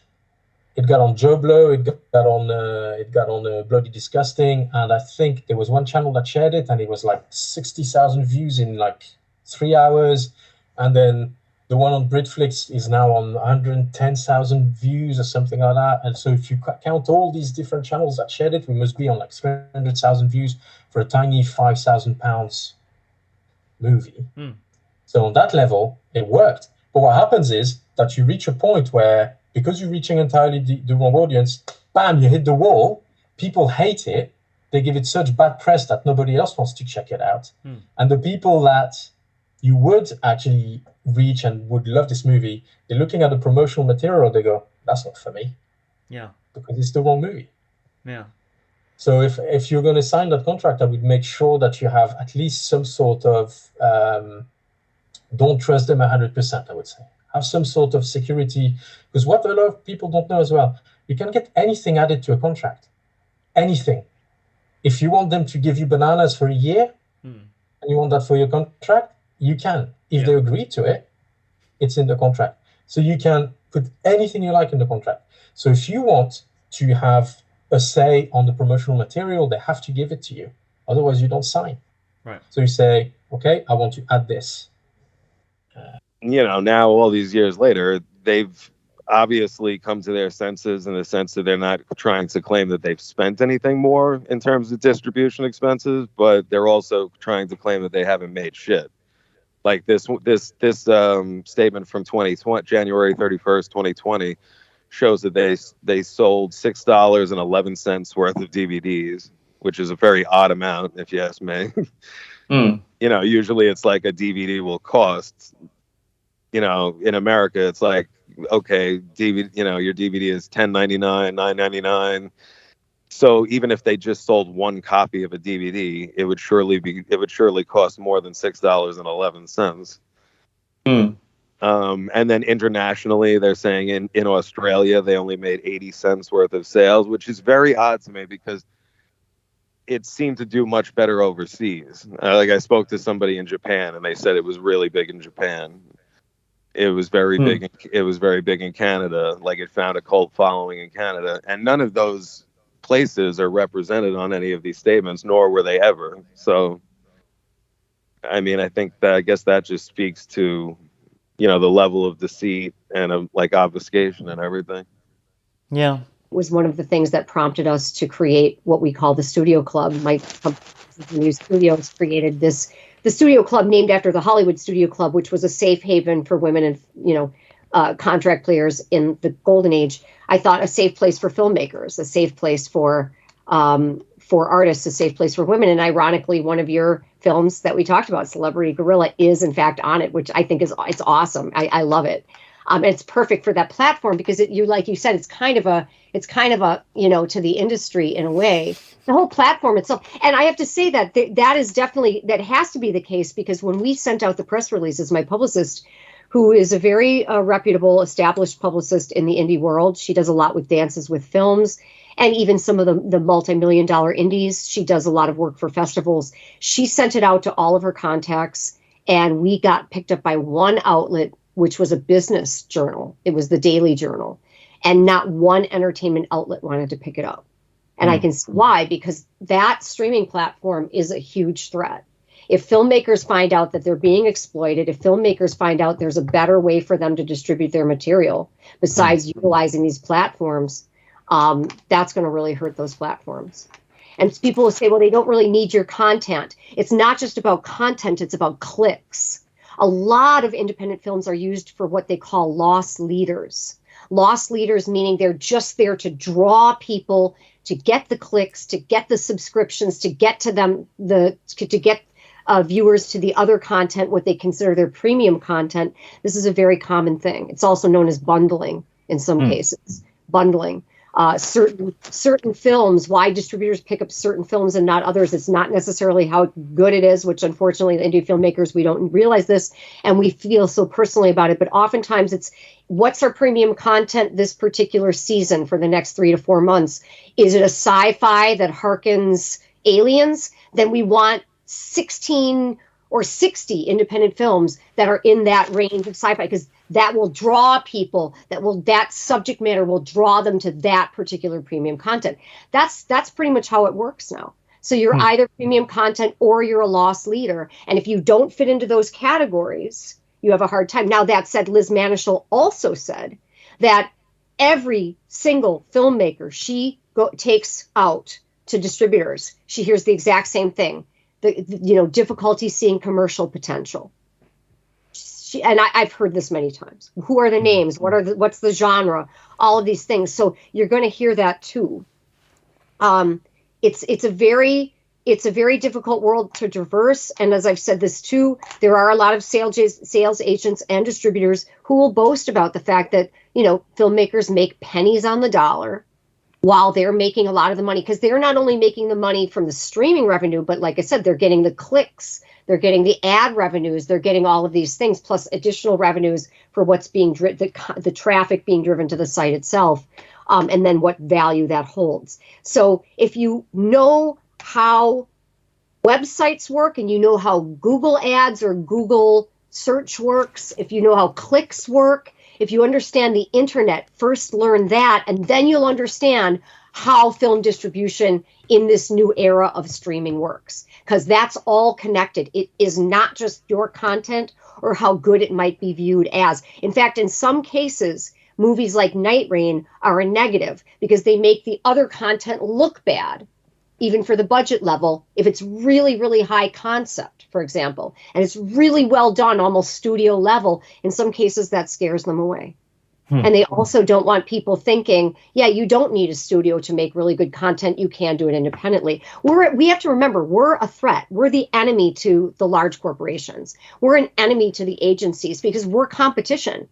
[SPEAKER 3] It got on Joe Blow, it got on Bloody Disgusting, and I think there was one channel that shared it, and it was like 60,000 views in like 3 hours, and then the one on Britflix is now on 110,000 views or something like that. And so if you count all these different channels that shared it, we must be on like 300,000 views for a tiny £5,000 movie. So on that level, it worked. But what happens is that you reach a point where, because you're reaching entirely the wrong audience, bam, you hit the wall. People hate it. They give it such bad press that nobody else wants to check it out. And the people that you would actually reach and would love this movie, they're looking at the promotional material, they go, "That's not for me."
[SPEAKER 1] Yeah.
[SPEAKER 3] Because it's the wrong movie.
[SPEAKER 1] Yeah.
[SPEAKER 3] So if you're going to sign that contract, I would make sure that you have at least some sort of, don't trust them 100%, I would say. Have some sort of security, because what a lot of people don't know as well, you can get anything added to a contract. Anything. If you want them to give you bananas for a year, and you want that for your contract, you can. If they agree to it, it's in the contract. So you can put anything you like in the contract. So if you want to have a say on the promotional material, they have to give it to you. Otherwise, you don't sign.
[SPEAKER 1] Right.
[SPEAKER 3] So you say, okay, I want to add this.
[SPEAKER 5] Now all these years later, they've obviously come to their senses in the sense that they're not trying to claim that they've spent anything more in terms of distribution expenses, but they're also trying to claim that they haven't made shit. Like this statement from January 31st, 2020 shows that they sold $6.11 worth of DVDs, which is a very odd amount, if you ask me. Usually it's like a DVD will cost, in America, it's like, okay, DVD, your DVD is $10.99, $9.99. So even if they just sold one copy of a DVD, it would surely cost more than $6.11. And then internationally, they're saying in Australia they only made 80 cents worth of sales, which is very odd to me because it seemed to do much better overseas. Like I spoke to somebody in Japan, and they said it was really big in Japan. It was very big. It was very big in Canada. Like it found a cult following in Canada, and none of those places are represented on any of these statements, nor were they ever. So, I mean, I guess that just speaks to, the level of deceit and of like obfuscation and everything.
[SPEAKER 1] Yeah.
[SPEAKER 6] Was one of the things that prompted us to create what we call the Studio Club. My new studios created the Studio Club, named after the Hollywood Studio Club, which was a safe haven for women and contract players in the golden age. I thought a safe place for filmmakers, a safe place for artists, a safe place for women. And ironically, one of your films that we talked about, Celebrity Gorilla, is in fact on it, which I think it's awesome. I love it. And it's perfect for that platform because like you said, it's kind of a, to the industry in a way, the whole platform itself. And I have to say that that has to be the case, because when we sent out the press releases, my publicist, who is a very reputable, established publicist in the indie world, she does a lot with Dances with Films and even some of the multi-million-dollar indies. She does a lot of work for festivals. She sent it out to all of her contacts, and we got picked up by one outlet, which was a business journal. It was the Daily Journal. And not one entertainment outlet wanted to pick it up. And I can see why, because that streaming platform is a huge threat. If filmmakers find out that they're being exploited, if filmmakers find out there's a better way for them to distribute their material besides utilizing these platforms, that's going to really hurt those platforms. And people will say, well, they don't really need your content. It's not just about content, it's about clicks. A lot of independent films are used for what they call loss leaders. Loss leaders meaning they're just there to draw people, to get the clicks, to get the subscriptions, to get to them, to get viewers to the other content, what they consider their premium content. This is a very common thing. It's also known as bundling in some cases. Bundling. Certain films, why distributors pick up certain films and not others. It's not necessarily how good it is, which unfortunately the indie filmmakers, we don't realize this and we feel so personally about it. But oftentimes it's what's our premium content this particular season for the next 3 to 4 months? Is it a sci-fi that harkens aliens? Then we want 16 or 60 independent films that are in that range of sci-fi, because that will draw people, that subject matter will draw them to that particular premium content. That's pretty much how it works now. So you're either premium content or you're a loss leader. And if you don't fit into those categories, you have a hard time. Now, that said, Liz Manischel also said that every single filmmaker she takes out to distributors, she hears the exact same thing. Difficulty seeing commercial potential. I've heard this many times. Who are the names? What's the genre? All of these things. So you're going to hear that too. It's a very difficult world to traverse. And as I've said this too, there are a lot of sales agents and distributors who will boast about the fact that, filmmakers make pennies on the dollar while they're making a lot of the money, because they're not only making the money from the streaming revenue, but like I said, they're getting the clicks, they're getting the ad revenues, they're getting all of these things, plus additional revenues for what's being the traffic being driven to the site itself, and then what value that holds. So if you know how websites work and you know how Google ads or Google search works, if you know how clicks work, if you understand the internet, first learn that, and then you'll understand how film distribution in this new era of streaming works, because that's all connected. It is not just your content or how good it might be viewed as. In fact, in some cases, movies like Night Rain are a negative because they make the other content look bad, even for the budget level, if it's really, really high concept, for example, and it's really well done, almost studio level. In some cases, that scares them away. And they also don't want people thinking, yeah, you don't need a studio to make really good content. You can do it independently. We have to remember, we're a threat. We're the enemy to the large corporations. We're an enemy to the agencies because we're competition.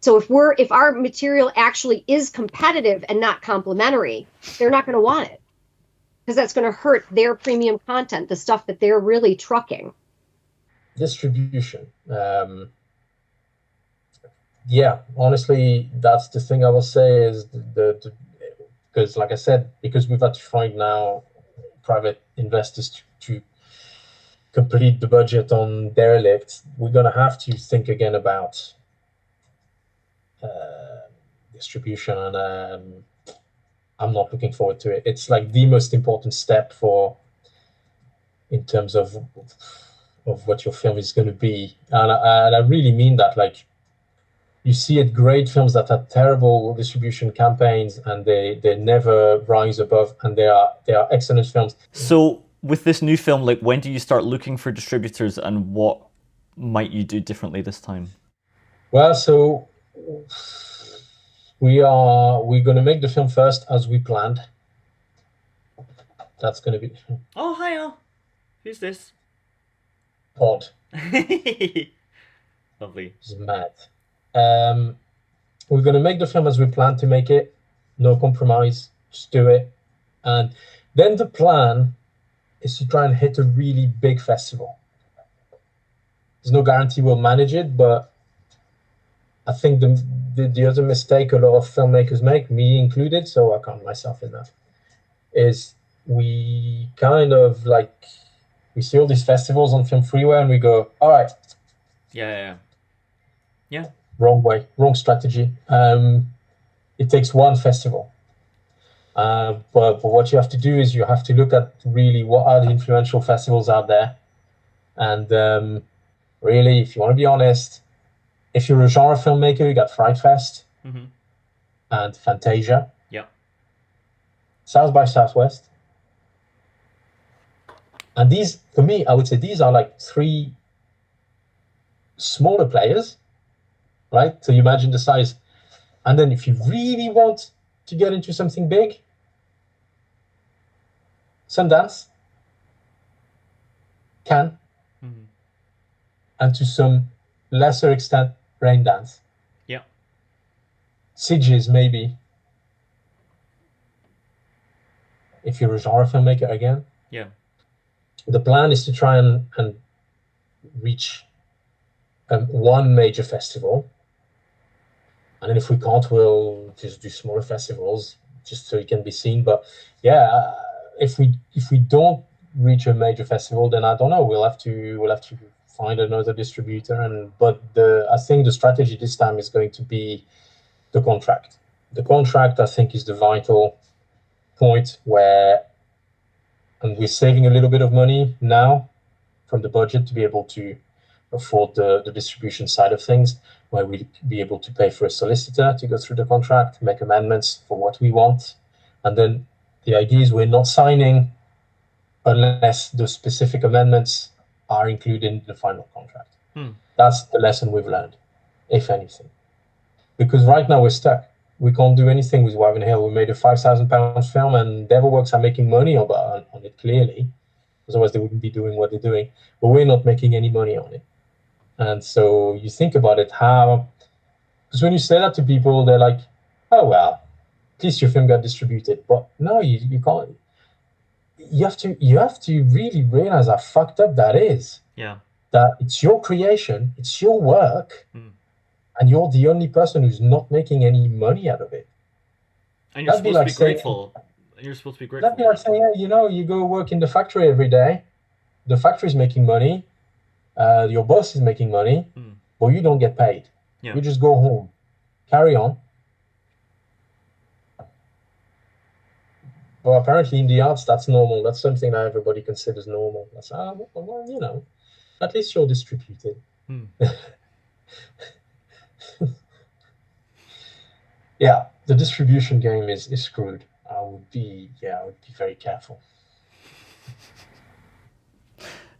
[SPEAKER 6] So if our material actually is competitive and not complementary, they're not going to want it, because that's going to hurt their premium content, the stuff that they're really trucking.
[SPEAKER 3] Distribution. Yeah, honestly, that's the thing I will say is because, like I said, because we've had to find now private investors to complete the budget on Derelict, we're going to have to think again about distribution, and I'm not looking forward to it. It's like the most important step in terms of what your film is going to be, and I really mean that. Like, you see it, great films that have terrible distribution campaigns and they never rise above, and they are excellent films.
[SPEAKER 1] So with this new film, like, when do you start looking for distributors, and what might you do differently this time?
[SPEAKER 3] Well, so we're going to make the film first as we planned. That's going to be...
[SPEAKER 1] Oh, hiya. Who's this?
[SPEAKER 3] Odd.
[SPEAKER 1] Lovely.
[SPEAKER 3] It's mad. We're going to make the film as we plan to make it. No compromise. Just do it. And then the plan is to try and hit a really big festival. There's no guarantee we'll manage it, but I think the other mistake a lot of filmmakers make, me included, so I count myself in that, is we kind of like, we see all these festivals on Film Freeway and we go, all right.
[SPEAKER 1] Yeah.
[SPEAKER 3] Wrong way, wrong strategy. It takes one festival. But what you have to do is you have to look at really what are the influential festivals out there. And really, if you want to be honest, if you're a genre filmmaker, you got Fright Fest and Fantasia.
[SPEAKER 1] Yeah.
[SPEAKER 3] South by Southwest. And these, for me, I would say these are like 3 smaller players, right? So you imagine the size. And then if you really want to get into something big, Sundance, Cannes, and to some lesser extent, Raindance.
[SPEAKER 1] Yeah.
[SPEAKER 3] Sitges, maybe. If you're a genre filmmaker again.
[SPEAKER 1] Yeah.
[SPEAKER 3] The plan is to try and reach one major festival. And then if we can't, we'll just do smaller festivals just so it can be seen. But yeah, if we don't reach a major festival, then I don't know. We'll have to find another distributor. But I think the strategy this time is going to be the contract. The contract, I think, is the vital point where, and we're saving a little bit of money now from the budget to be able to afford the distribution side of things, where we'll be able to pay for a solicitor to go through the contract, make amendments for what we want. And then the idea is we're not signing unless the specific amendments are included in the final contract. That's the lesson we've learned, if anything. Because right now we're stuck. We can't do anything with Wagon Hill. We made a £5,000 film, and Devilworks are making money on it, clearly. Otherwise, they wouldn't be doing what they're doing. But we're not making any money on it. And so you think about it, because when you say that to people, they're like, oh, well, at least your film got distributed. But no, you can't. You have to really realize how fucked up that is.
[SPEAKER 1] Yeah.
[SPEAKER 3] That it's your creation, it's your work, and you're the only person who's not making any money out of it.
[SPEAKER 1] And you're supposed to be grateful. You're supposed to be grateful.
[SPEAKER 3] That'd be like saying, yeah, you go work in the factory every day. The factory's making money. Your boss is making money, but you don't get paid.
[SPEAKER 1] Yeah.
[SPEAKER 3] You just go home, carry on. Well, apparently in the arts, that's normal. That's something that everybody considers normal. That's, well, at least you're distributed. Yeah, the distribution game is screwed. I would be very careful.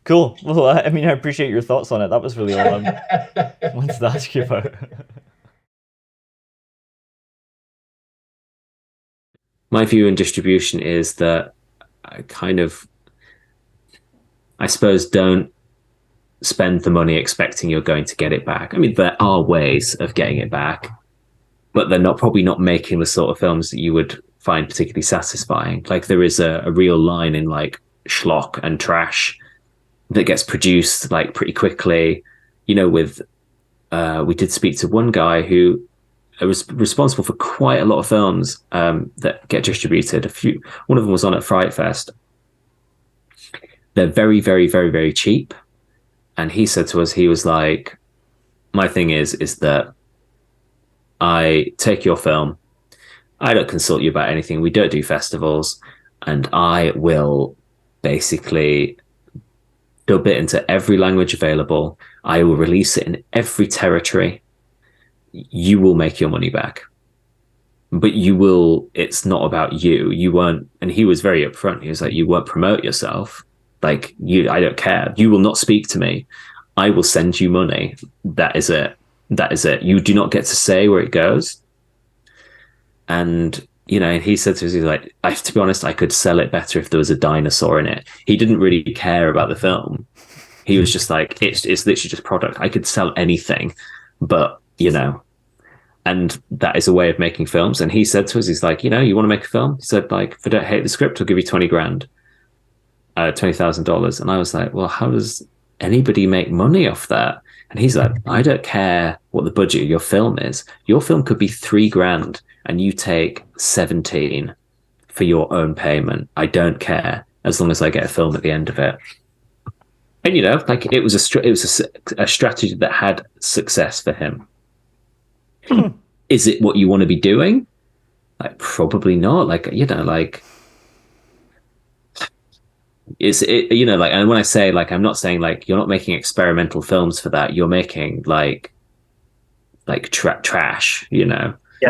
[SPEAKER 1] Cool. Well, I mean, I appreciate your thoughts on it. That was really all I wanted to ask you about.
[SPEAKER 2] My view in distribution is that I suppose, don't spend the money expecting you're going to get it back. I mean, there are ways of getting it back, but they're probably not making the sort of films that you would find particularly satisfying. Like, there is a real line in like schlock and trash that gets produced like pretty quickly. With we did speak to one guy who was responsible for quite a lot of films that get distributed. One of them was on at Fright Fest. They're very, very, very, very cheap. And he said to us, he was like, my thing is that I take your film, I don't consult you about anything, we don't do festivals, and I will basically dub it into every language available. I will release it in every territory. You will make your money back. But it's not about you. You won't, and he was very upfront. He was like, you won't promote yourself. Like, I don't care. You will not speak to me. I will send you money. That is it. You do not get to say where it goes. And, he said to us, he's like, to be honest, I could sell it better if there was a dinosaur in it. He didn't really care about the film. He was just like, it's literally just product. I could sell anything, but, and that is a way of making films. And he said to us, he's like, you want to make a film? He said, like, if I don't hate the script, I'll give you 20 grand. $20,000. And I was like, well, how does anybody make money off that? And he's like, I don't care what the budget of your film is. Your film could be 3 grand and you take 17 for your own payment. I don't care, as long as I get a film at the end of it. And like, it was a strategy that had success for him. Is it what you want to be doing? Like, probably not. Like, is it, like, and when I say, like, I'm not saying like you're not making experimental films for that. You're making like trash,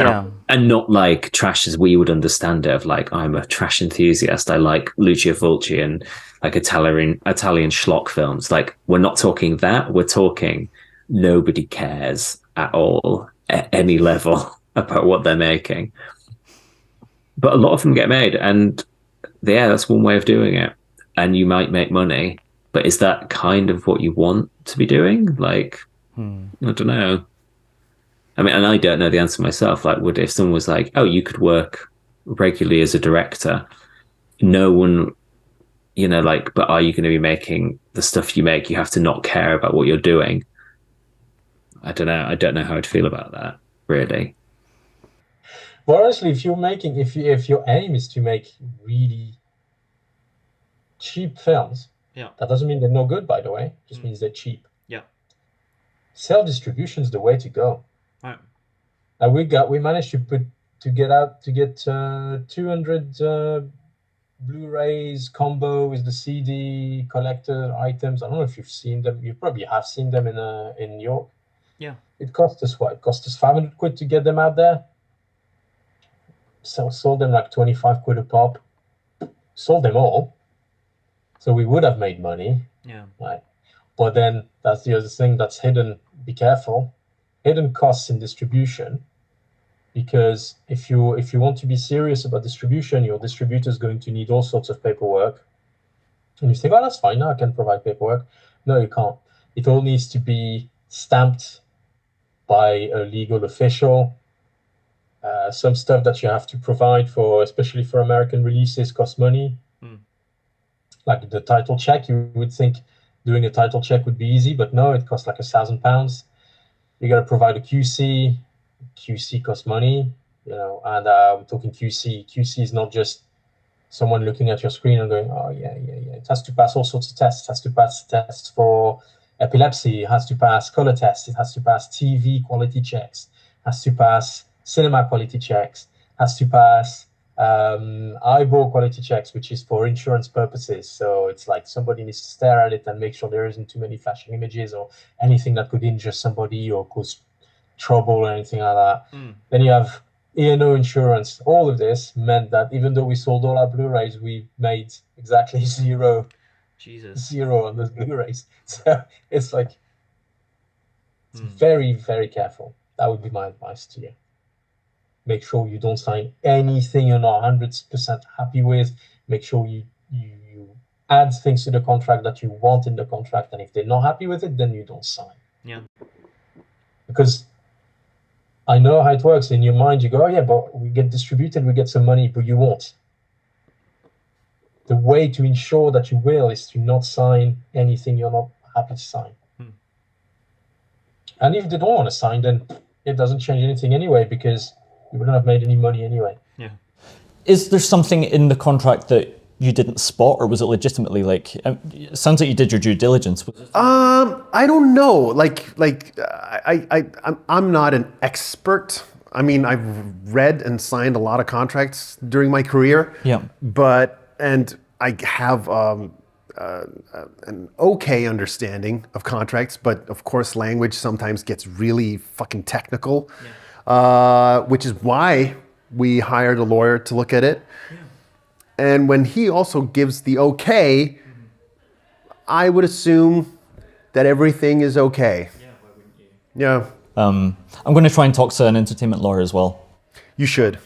[SPEAKER 1] Yeah.
[SPEAKER 2] And not like trash as we would understand it, of like, I'm a trash enthusiast, I like Lucio Fulci and like Italian schlock films. Like, we're not talking that, we're talking nobody cares at all at any level about what they're making. But a lot of them get made, and yeah, that's one way of doing it. And you might make money, but is that kind of what you want to be doing? Like, I don't know. I mean, and I don't know the answer myself. Like, if someone was like, "Oh, you could work regularly as a director," no one, like, but are you going to be making the stuff you make? You have to not care about what you're doing. I don't know. I don't know how I'd feel about that, really.
[SPEAKER 3] Well, honestly, if your aim is to make really cheap films, that doesn't mean they're no good, by the way. It just means they're cheap.
[SPEAKER 1] Yeah.
[SPEAKER 3] Self-distribution is the way to go.
[SPEAKER 1] Right.
[SPEAKER 3] And we managed to get 200 Blu-rays combo with the CD collector items. I don't know if you've seen them. You probably have seen them in New York.
[SPEAKER 1] Yeah.
[SPEAKER 3] It cost us what? It cost us 500 quid to get them out there. So sold them like 25 quid a pop. Sold them all. So we would have made money.
[SPEAKER 1] Yeah.
[SPEAKER 3] Right. But then that's the other thing that's hidden. Be careful. Hidden costs in distribution. Because if you want to be serious about distribution, your distributor is going to need all sorts of paperwork. And you think, oh, that's fine. Now I can provide paperwork. No, you can't. It all needs to be stamped by a legal official. Some stuff that you have to provide for, especially for American releases, costs money. Like the title check, you would think doing a title check would be easy, but no, it costs like £1,000. You got to provide a QC. QC costs money, and I'm talking QC. QC is not just someone looking at your screen and going, oh, yeah. It has to pass all sorts of tests. It has to pass tests for epilepsy. It has to pass color tests. It has to pass TV quality checks. It has to pass cinema quality checks. It has to pass eyeball quality checks, which is for insurance purposes. So it's like somebody needs to stare at it and make sure there isn't too many flashing images or anything that could injure somebody or cause trouble or anything like that. Then you have E&O insurance. All of this meant that even though we sold all our Blu-rays, we made exactly zero on those Blu-rays. So it's like, it's very, very careful. That would be my advice to you. Make sure you don't sign anything you're not 100% happy with. Make sure you add things to the contract that you want in the contract. And if they're not happy with it, then you don't sign.
[SPEAKER 1] Yeah.
[SPEAKER 3] Because I know how it works. In your mind, you go, oh, yeah, but we get distributed, we get some money, but you won't. The way to ensure that you will is to not sign anything you're not happy to sign. And if they don't want to sign, then it doesn't change anything anyway, because you wouldn't have made any money anyway.
[SPEAKER 1] Yeah. Is there something in the contract that you didn't spot, or was it legitimately like? It sounds like you did your due diligence.
[SPEAKER 4] I don't know. I'm not an expert. I mean, I've read and signed a lot of contracts during my career.
[SPEAKER 1] Yeah.
[SPEAKER 4] And I have an okay understanding of contracts, but of course, language sometimes gets really fucking technical, which is why we hired a lawyer to look at it. Yeah. And when he also gives the okay, I would assume that everything is okay. Yeah, why wouldn't you? Yeah.
[SPEAKER 1] I'm going to try and talk to an entertainment lawyer as well.
[SPEAKER 4] You should.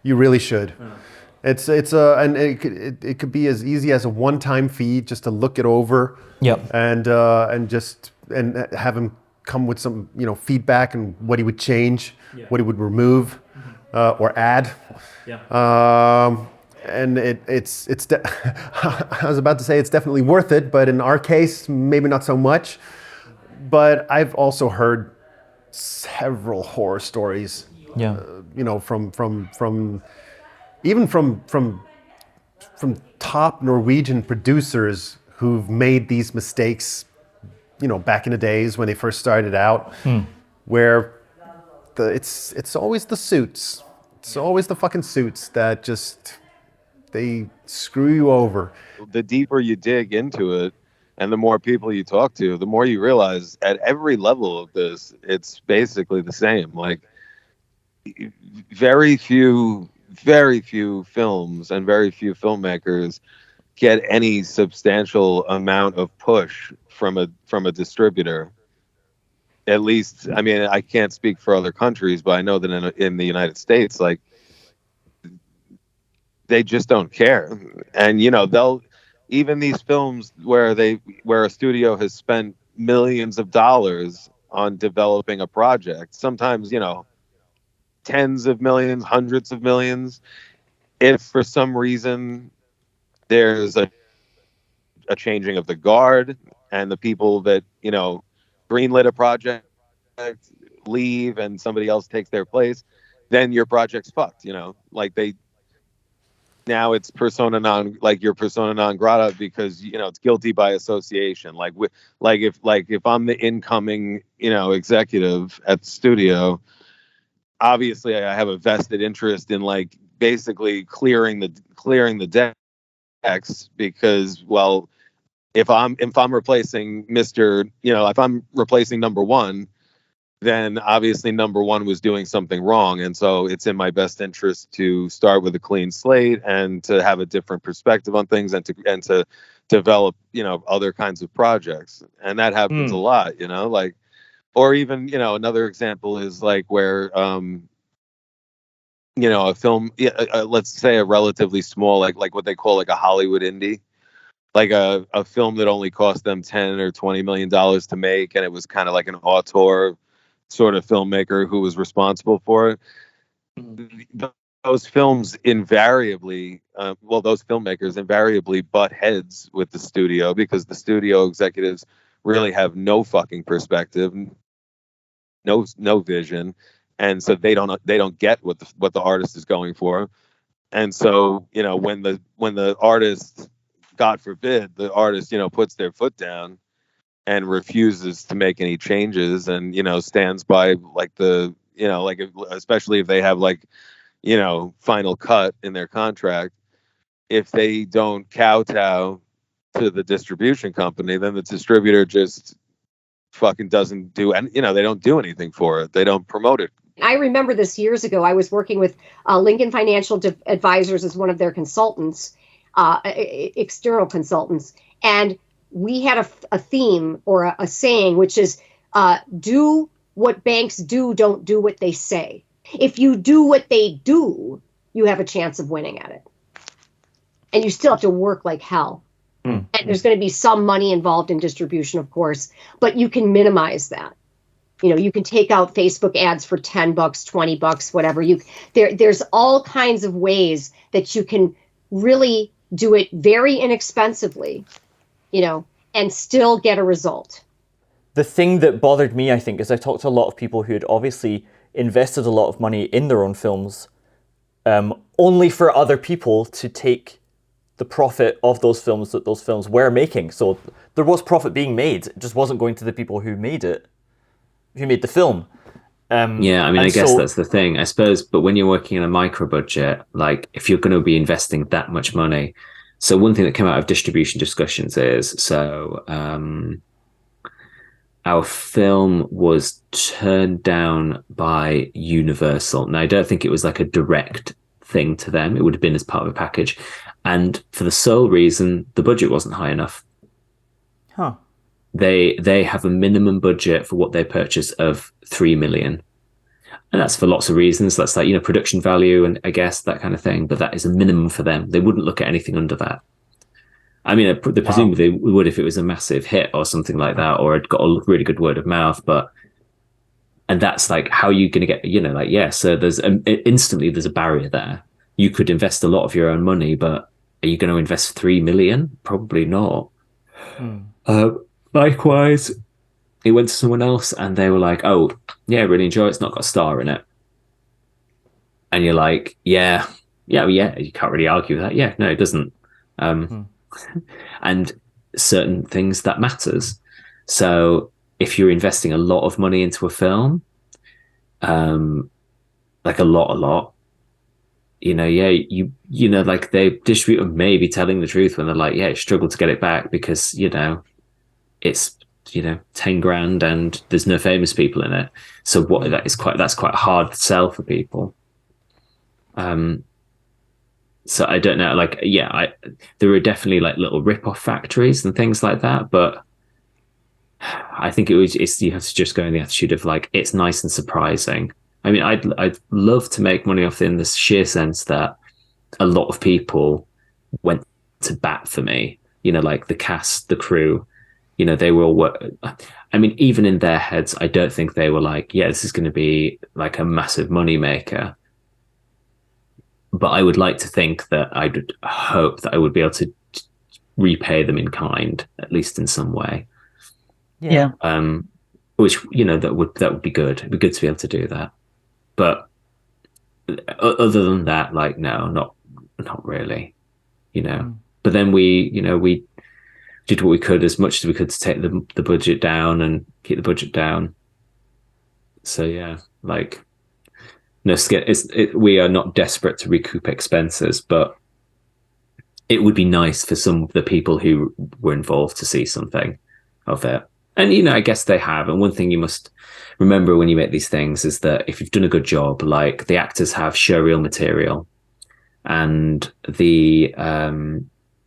[SPEAKER 4] You really should. Yeah. And it could be as easy as a one-time fee just to look it over.
[SPEAKER 1] Yep.
[SPEAKER 4] And have him come with some feedback and what he would change, what he would remove, or add. Yeah. And I was about to say it's definitely worth it, but in our case, maybe not so much. But I've also heard several horror stories.
[SPEAKER 1] Yeah.
[SPEAKER 4] From top Norwegian producers who've made these mistakes, back in the days when they first started out, where it's always the suits. It's always the fucking suits that just, they screw you over.
[SPEAKER 5] The deeper you dig into it and the more people you talk to, the more you realize at every level of this, it's basically the same. Like, very few films and very few filmmakers get any substantial amount of push from a distributor. At least, I mean, I can't speak for other countries, but I know that in the United States, like, they just don't care. And they'll, even these films where a studio has spent millions of dollars on developing a project, sometimes tens of millions, hundreds of millions, if for some reason there's a changing of the guard and the people that greenlit a project leave and somebody else takes their place, then your project's fucked. Like, now it's you're persona non grata, because it's guilty by association. If I'm the incoming executive at the studio, obviously I have a vested interest in, like, basically clearing the decks, because, well, if I'm replacing if I'm replacing number one, then obviously number one was doing something wrong. And so it's in my best interest to start with a clean slate and to have a different perspective on things, and to develop, other kinds of projects. And that happens a lot, like, or even, another example is like where, a film, let's say a relatively small, like what they call like a Hollywood indie, like a film that only cost them $10 or $20 million to make. And it was kind of like an auteur sort of filmmaker who was responsible for it. Those films invariably, those filmmakers invariably butt heads with the studio, because the studio executives really have no fucking perspective, no vision, and so they don't get what the artist is going for. And so when the artist, God forbid, the artist puts their foot down and refuses to make any changes, and stands by, like, especially if they have, like, final cut in their contract, if they don't kowtow to the distribution company, then the distributor just fucking doesn't do, and they don't do anything for it. They don't promote it.
[SPEAKER 6] I remember this years ago. I was working with Lincoln Financial Advisors as one of their consultants, external consultants, and we had a theme or a saying, which is, do what banks do, don't do what they say. If you do what they do, you have a chance of winning at it. And you still have to work like hell. And there's going to be some money involved in distribution, of course, but you can minimize that. You can take out Facebook ads for $10, $20, whatever. There's all kinds of ways that you can really do it very inexpensively, and still get a result.
[SPEAKER 1] The thing that bothered me, I think, is I talked to a lot of people who had obviously invested a lot of money in their own films, only for other people to take the profit of those films that those films were making. So there was profit being made, it just wasn't going to the people who made it, who made the film.
[SPEAKER 2] Yeah, I mean, I guess that's the thing, I suppose. But when you're working in a micro budget, like, if you're going to be investing that much money, so one thing that came out of distribution discussions is, our film was turned down by Universal. Now, I don't think it was like a direct thing to them. It would have been as part of a package. And for the sole reason, the budget wasn't high enough.
[SPEAKER 1] Huh.
[SPEAKER 2] They have a minimum budget for what they purchase of $3 million. And that's for lots of reasons. That's like, production value and I guess that kind of thing. But that is a minimum for them. They wouldn't look at anything under that. I mean, they presumably would if it was a massive hit or something like that, or it got a really good word of mouth. And that's like, how are you going to get, so instantly there's a barrier there. You could invest a lot of your own money, but are you going to invest $3 million? Probably not. Likewise, it went to someone else and they were like, oh, yeah, really enjoy it. It's not got a star in it. And you're like, yeah, you can't really argue with that. Yeah, no, it doesn't. And certain things that matters. So if you're investing a lot of money into a film, like a lot, like the distributor may be telling the truth when they're like, yeah, struggle to get it back because, it's 10 grand and there's no famous people in it. So that's quite a hard sell for people. So I don't know, like, there are definitely like little rip-off factories and things like that, but I think you have to just go in the attitude of like, it's nice and surprising. I mean, I'd love to make money off it in the sheer sense that a lot of people went to bat for me, like the cast, the crew, they were all I mean, even in their heads, I don't think they were like, yeah, this is going to be like a massive money maker. But I would like to think that I would hope that I would be able to repay them in kind, at least in some way.
[SPEAKER 1] Yeah.
[SPEAKER 2] Which, that would be good. It'd be good to be able to do that. But other than that, like, no, not really, But then we did what we could, as much as we could, to take the budget down and keep the budget down. So yeah, like, no, we are not desperate to recoup expenses, but it would be nice for some of the people who were involved to see something of it. And, I guess they have. And one thing you must remember when you make these things is that if you've done a good job, like, the actors have showreel material, and the,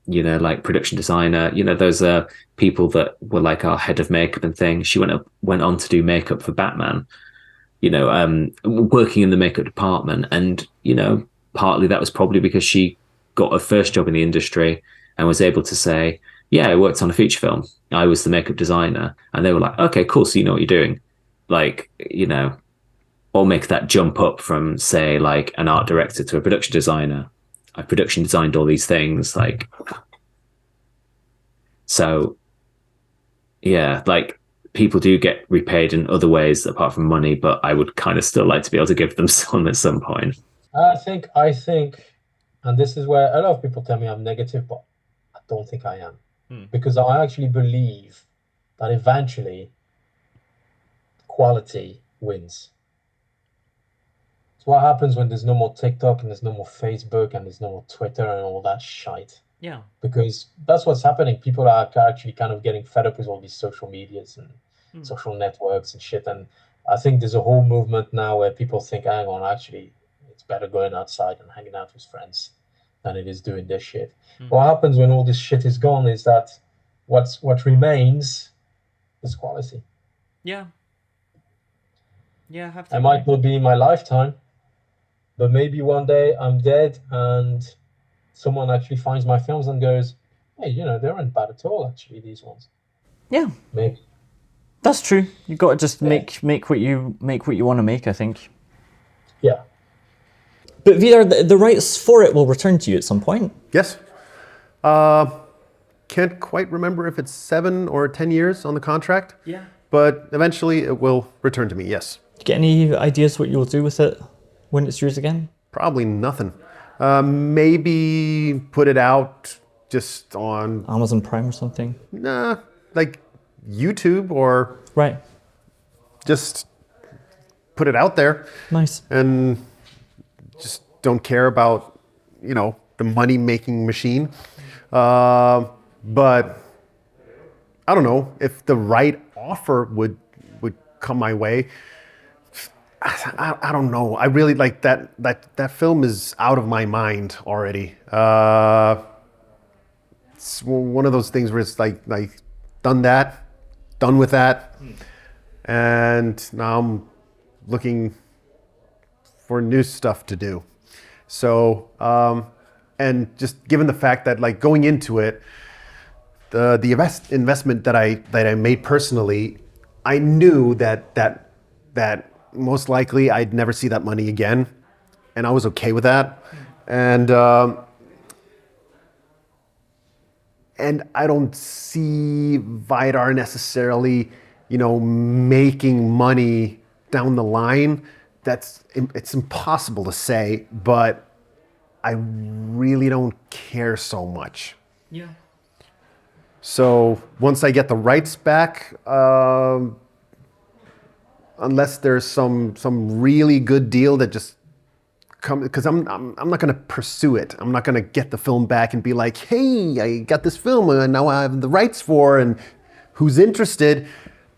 [SPEAKER 2] like, production designer, those are people that were like our head of makeup and things. She went on to do makeup for Batman, working in the makeup department. And, partly that was probably because she got her first job in the industry and was able to say, yeah, I worked on a feature film. I was the makeup designer. And they were like, okay, cool. So you know what you're doing. Like, or make that jump up from, say, like an art director to a production designer. I production designed all these things. Like, so yeah, like, people do get repaid in other ways apart from money, but I would kind of still like to be able to give them some at some point.
[SPEAKER 3] I think, and this is where a lot of people tell me I'm negative, but I don't think I am. Because I actually believe that eventually quality wins. It's what happens when there's no more TikTok and there's no more Facebook and there's no more Twitter and all that shite.
[SPEAKER 1] Yeah.
[SPEAKER 3] Because that's what's happening. People are actually kind of getting fed up with all these social medias and social networks and shit. And I think there's a whole movement now where people think, hang on, actually, it's better going outside and hanging out with friends than it is doing this shit. What happens when all this shit is gone is that what remains is quality.
[SPEAKER 1] Yeah. Yeah, I have to.
[SPEAKER 3] It might not be in my lifetime, but maybe one day I'm dead and someone actually finds my films and goes, hey, they aren't bad at all, actually, these ones.
[SPEAKER 1] Yeah.
[SPEAKER 3] Maybe.
[SPEAKER 1] That's true. You got to just make what you want to make, I think.
[SPEAKER 3] Yeah.
[SPEAKER 7] But Vidar, the rights for it will return to you at some point.
[SPEAKER 4] Yes. Can't quite remember if it's 7 or 10 years on the contract.
[SPEAKER 1] Yeah.
[SPEAKER 4] But eventually it will return to me, yes.
[SPEAKER 7] Get any ideas what you'll do with it when it's yours again?
[SPEAKER 4] Probably nothing. Maybe put it out just on...
[SPEAKER 7] Amazon Prime or something?
[SPEAKER 4] Nah, like YouTube, or...
[SPEAKER 7] Right.
[SPEAKER 4] Just put it out there.
[SPEAKER 7] Nice.
[SPEAKER 4] And just don't care about, the money-making machine. But I don't know, if the right offer would come my way, I don't know. I really like that film is out of my mind already. It's one of those things where it's like done with that, and now I'm looking for new stuff to do. So, and just given the fact that, like, going into it, the investment that I made personally, I knew that most likely I'd never see that money again, and I was okay with that. And I don't see Vidar necessarily, making money down the line. It's impossible to say, but I really don't care so much.
[SPEAKER 1] Yeah.
[SPEAKER 4] So once I get the rights back, unless there's some really good deal that just comes, because I'm not going to pursue it. I'm not going to get the film back and be like, hey, I got this film and now I have the rights for, and who's interested,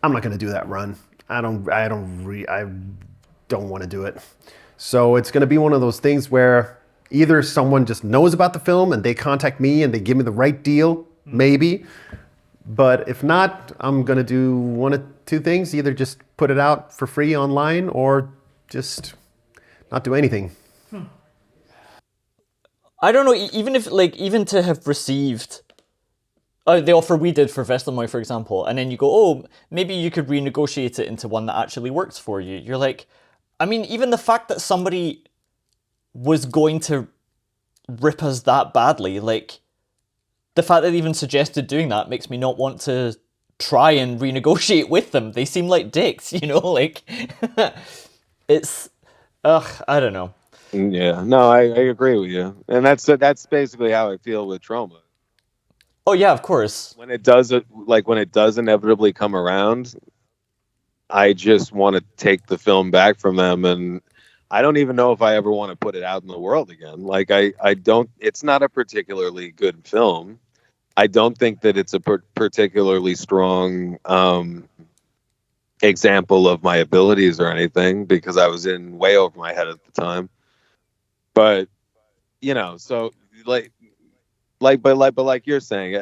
[SPEAKER 4] I'm not going to do that run. I don't want to do it. So it's going to be one of those things where either someone just knows about the film and they contact me and they give me the right deal, maybe. But if not, I'm going to do one of two things, either just put it out for free online or just not do anything.
[SPEAKER 7] I don't know, even to have received the offer we did for Vestelmoy, for example, and then you go, oh, maybe you could renegotiate it into one that actually works for you. You're like, I mean, even the fact that somebody was going to rip us that badly, like, the fact that they even suggested doing that makes me not want to try and renegotiate with them. They seem like dicks, like, it's, I don't know.
[SPEAKER 5] Yeah, no, I agree with you. And that's basically how I feel with Trauma.
[SPEAKER 7] Oh yeah, of course.
[SPEAKER 5] When it does inevitably come around, I just want to take the film back from them, and I don't even know if I ever want to put it out in the world again. Like I don't. It's not a particularly good film. I don't think that it's a particularly strong example of my abilities or anything, because I was in way over my head at the time. But so like you're saying,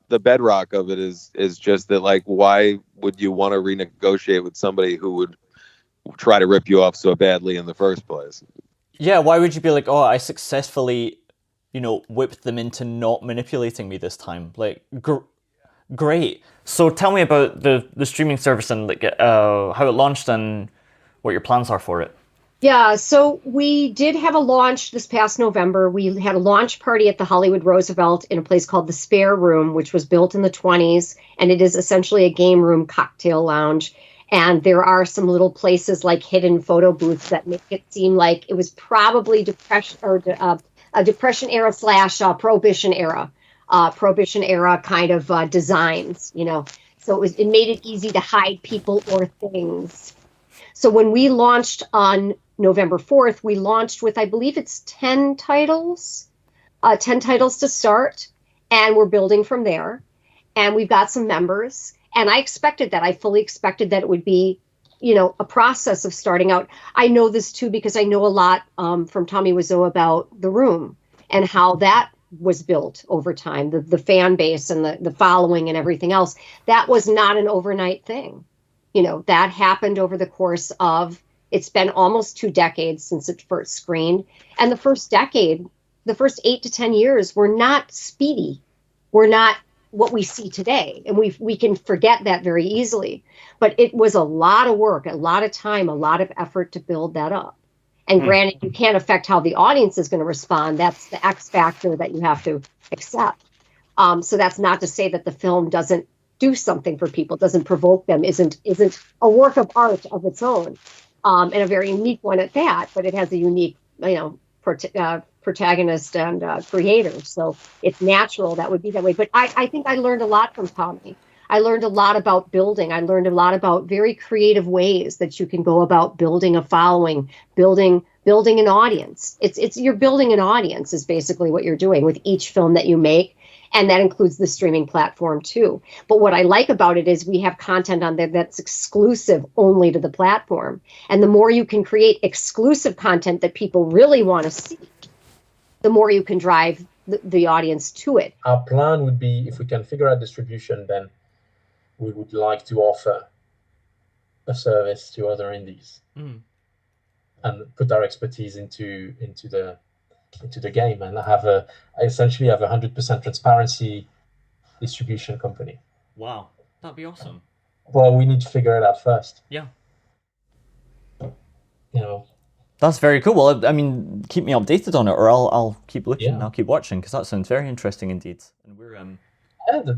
[SPEAKER 5] the bedrock of it is just that, like, why would you want to renegotiate with somebody who would try to rip you off so badly in the first place?
[SPEAKER 7] Yeah, why would you be like, oh, I successfully, whipped them into not manipulating me this time? Like, great. So tell me about the streaming service and how it launched and what your plans are for it.
[SPEAKER 6] Yeah, so we did have a launch this past November. We had a launch party at the Hollywood Roosevelt in a place called the Spare Room, which was built in the 1920s, and it is essentially a game room cocktail lounge. And there are some little places like hidden photo booths that make it seem like it was probably a Depression era / Prohibition era kind of designs, So it made it easy to hide people or things. So when we launched on November 4th, we launched with, I believe it's 10 titles to start, and we're building from there. And we've got some members, and I fully expected that it would be, a process of starting out. I know this too, because I know a lot from Tommy Wiseau about The Room and how that was built over time, the fan base and the following and everything else. That was not an overnight thing. That happened over the course of, it's been almost 2 decades since it first screened. And the first 8 to 10 years were not speedy. We're not what we see today. And we can forget that very easily. But it was a lot of work, a lot of time, a lot of effort to build that up. And granted, you can't affect how the audience is going to respond. That's the X factor that you have to accept. So that's not to say that the film doesn't do something for people, doesn't provoke them, isn't a work of art of its own, and a very unique one at that. But it has a unique, protagonist and creator. So it's natural that would be that way. But I think I learned a lot from Tommy. I learned a lot about building. I learned a lot about very creative ways that you can go about building a following, building an audience. It's you're building an audience is basically what you're doing with each film that you make. And that includes the streaming platform too. But what I like about it is we have content on there that's exclusive only to the platform. And the more you can create exclusive content that people really want to see, the more you can drive the audience to it.
[SPEAKER 3] Our plan would be, if we can figure out distribution, then we would like to offer a service to other indies and put our expertise into the game, and essentially have 100% transparency distribution company.
[SPEAKER 1] Wow, that'd be awesome.
[SPEAKER 3] Well, we need to figure it out first.
[SPEAKER 1] Yeah.
[SPEAKER 7] That's very cool. Well, I mean, keep me updated on it, or I'll keep looking.
[SPEAKER 3] Yeah.
[SPEAKER 7] I'll keep watching, because that sounds very interesting indeed. And we're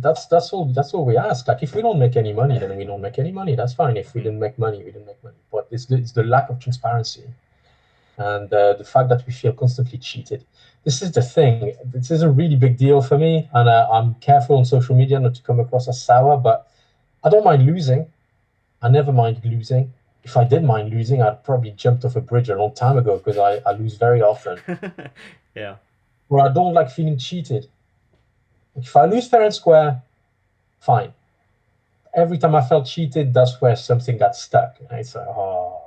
[SPEAKER 3] that's all we ask. Like, if we don't make any money, then we don't make any money. That's fine. If we didn't make money, we didn't make money. But it's the lack of transparency. And the fact that we feel constantly cheated. This is the thing. This is a really big deal for me. And I'm careful on social media not to come across as sour, but I don't mind losing. I never mind losing. If I did mind losing, I'd probably jumped off a bridge a long time ago, because I lose very often.
[SPEAKER 1] Yeah.
[SPEAKER 3] Or I don't like feeling cheated. If I lose fair and square, fine. Every time I felt cheated, that's where something got stuck. And it's like, oh,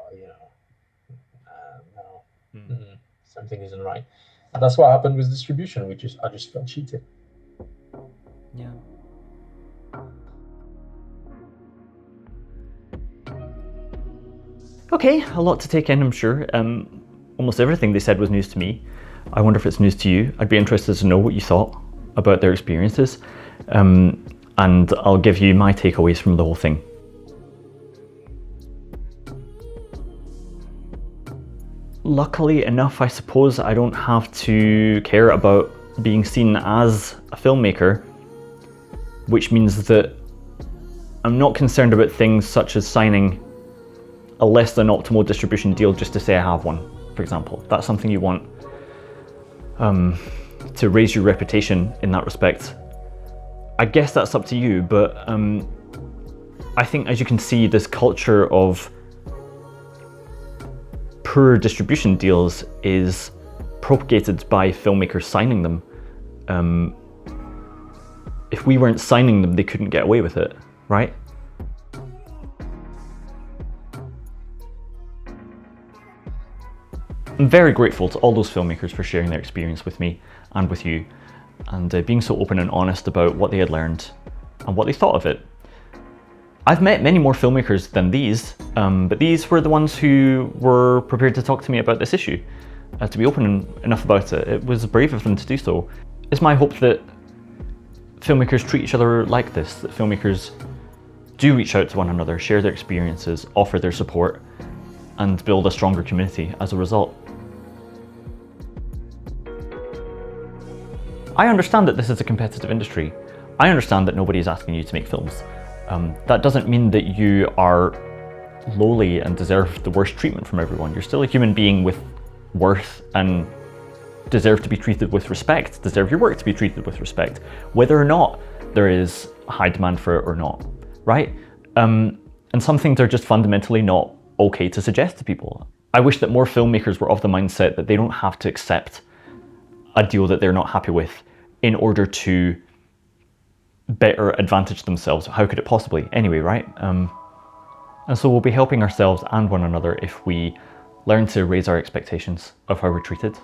[SPEAKER 3] no, something isn't right. And that's what happened with distribution. I just felt cheated.
[SPEAKER 1] Yeah. Okay, a lot to take in, I'm sure. Almost everything they said was news to me. I wonder if it's news to you. I'd be interested to know what you thought about their experiences. And I'll give you my takeaways from the whole thing. Luckily enough, I suppose, I don't have to care about being seen as a filmmaker, which means that I'm not concerned about things such as signing a less than optimal distribution deal just to say I have one, for example. That's something you want to raise your reputation in that respect. I guess that's up to you, but I think, as you can see, this culture of poor distribution deals is propagated by filmmakers signing them. If we weren't signing them, they couldn't get away with it, right? I'm very grateful to all those filmmakers for sharing their experience with me and with you, and being so open and honest about what they had learned and what they thought of it. I've met many more filmmakers than these, but these were the ones who were prepared to talk to me about this issue, to be open enough about it. It was brave of them to do so. It's my hope that filmmakers treat each other like this, that filmmakers do reach out to one another, share their experiences, offer their support, and build a stronger community as a result. I understand that this is a competitive industry. I understand that nobody is asking you to make films. That doesn't mean that you are lowly and deserve the worst treatment from everyone. You're still a human being with worth and deserve to be treated with respect, deserve your work to be treated with respect, whether or not there is a high demand for it or not, right? And some things are just fundamentally not okay to suggest to people. I wish that more filmmakers were of the mindset that they don't have to accept a deal that they're not happy with in order to better advantage themselves. How could it possibly? Anyway, right? And so we'll be helping ourselves and one another if we learn to raise our expectations of how we're treated.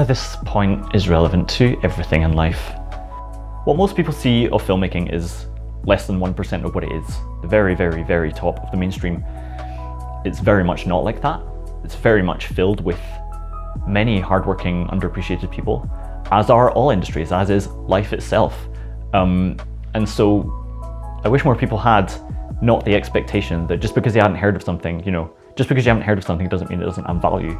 [SPEAKER 1] This point is relevant to everything in life. What most people see of filmmaking is less than 1% of what it is. The very, very, very top of the mainstream. It's very much not like that. It's very much filled with many hardworking, underappreciated people, as are all industries, as is life itself. And so I wish more people had not the expectation that just because they hadn't heard of something, just because you haven't heard of something doesn't mean it doesn't have value.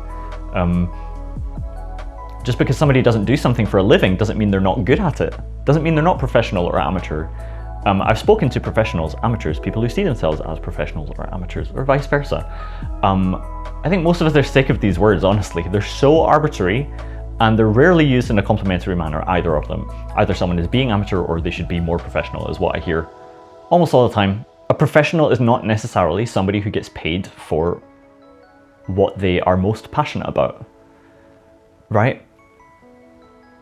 [SPEAKER 1] Just because somebody doesn't do something for a living doesn't mean they're not good at it. Doesn't mean they're not professional or amateur. I've spoken to professionals, amateurs, people who see themselves as professionals or amateurs, or vice versa. I think most of us are sick of these words, honestly. They're so arbitrary, and they're rarely used in a complimentary manner, either of them. Either someone is being amateur or they should be more professional, is what I hear almost all the time. A professional is not necessarily somebody who gets paid for what they are most passionate about, right?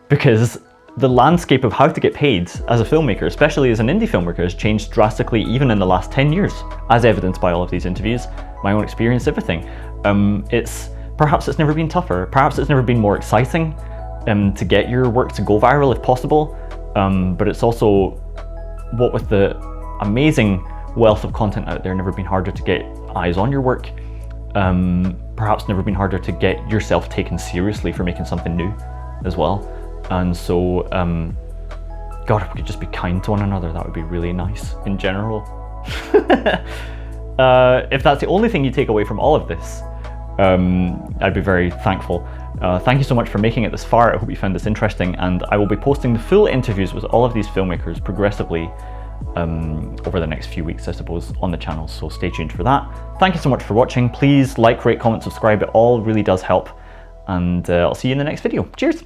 [SPEAKER 1] Because the landscape of how to get paid as a filmmaker, especially as an indie filmmaker, has changed drastically even in the last 10 years, as evidenced by all of these interviews, my own experience, everything. Perhaps it's never been tougher, perhaps it's never been more exciting to get your work to go viral if possible, but it's also, what with the amazing wealth of content out there, never been harder to get eyes on your work, perhaps never been harder to get yourself taken seriously for making something new as well. And so, God, if we could just be kind to one another, that would be really nice in general. If that's the only thing you take away from all of this, I'd be very thankful. Thank you so much for making it this far. I hope you found this interesting, and I will be posting the full interviews with all of these filmmakers progressively over the next few weeks, I suppose, on the channel, so stay tuned for that. Thank you so much for watching. Please like, rate, comment, subscribe. It all really does help, and I'll see you in the next video. Cheers!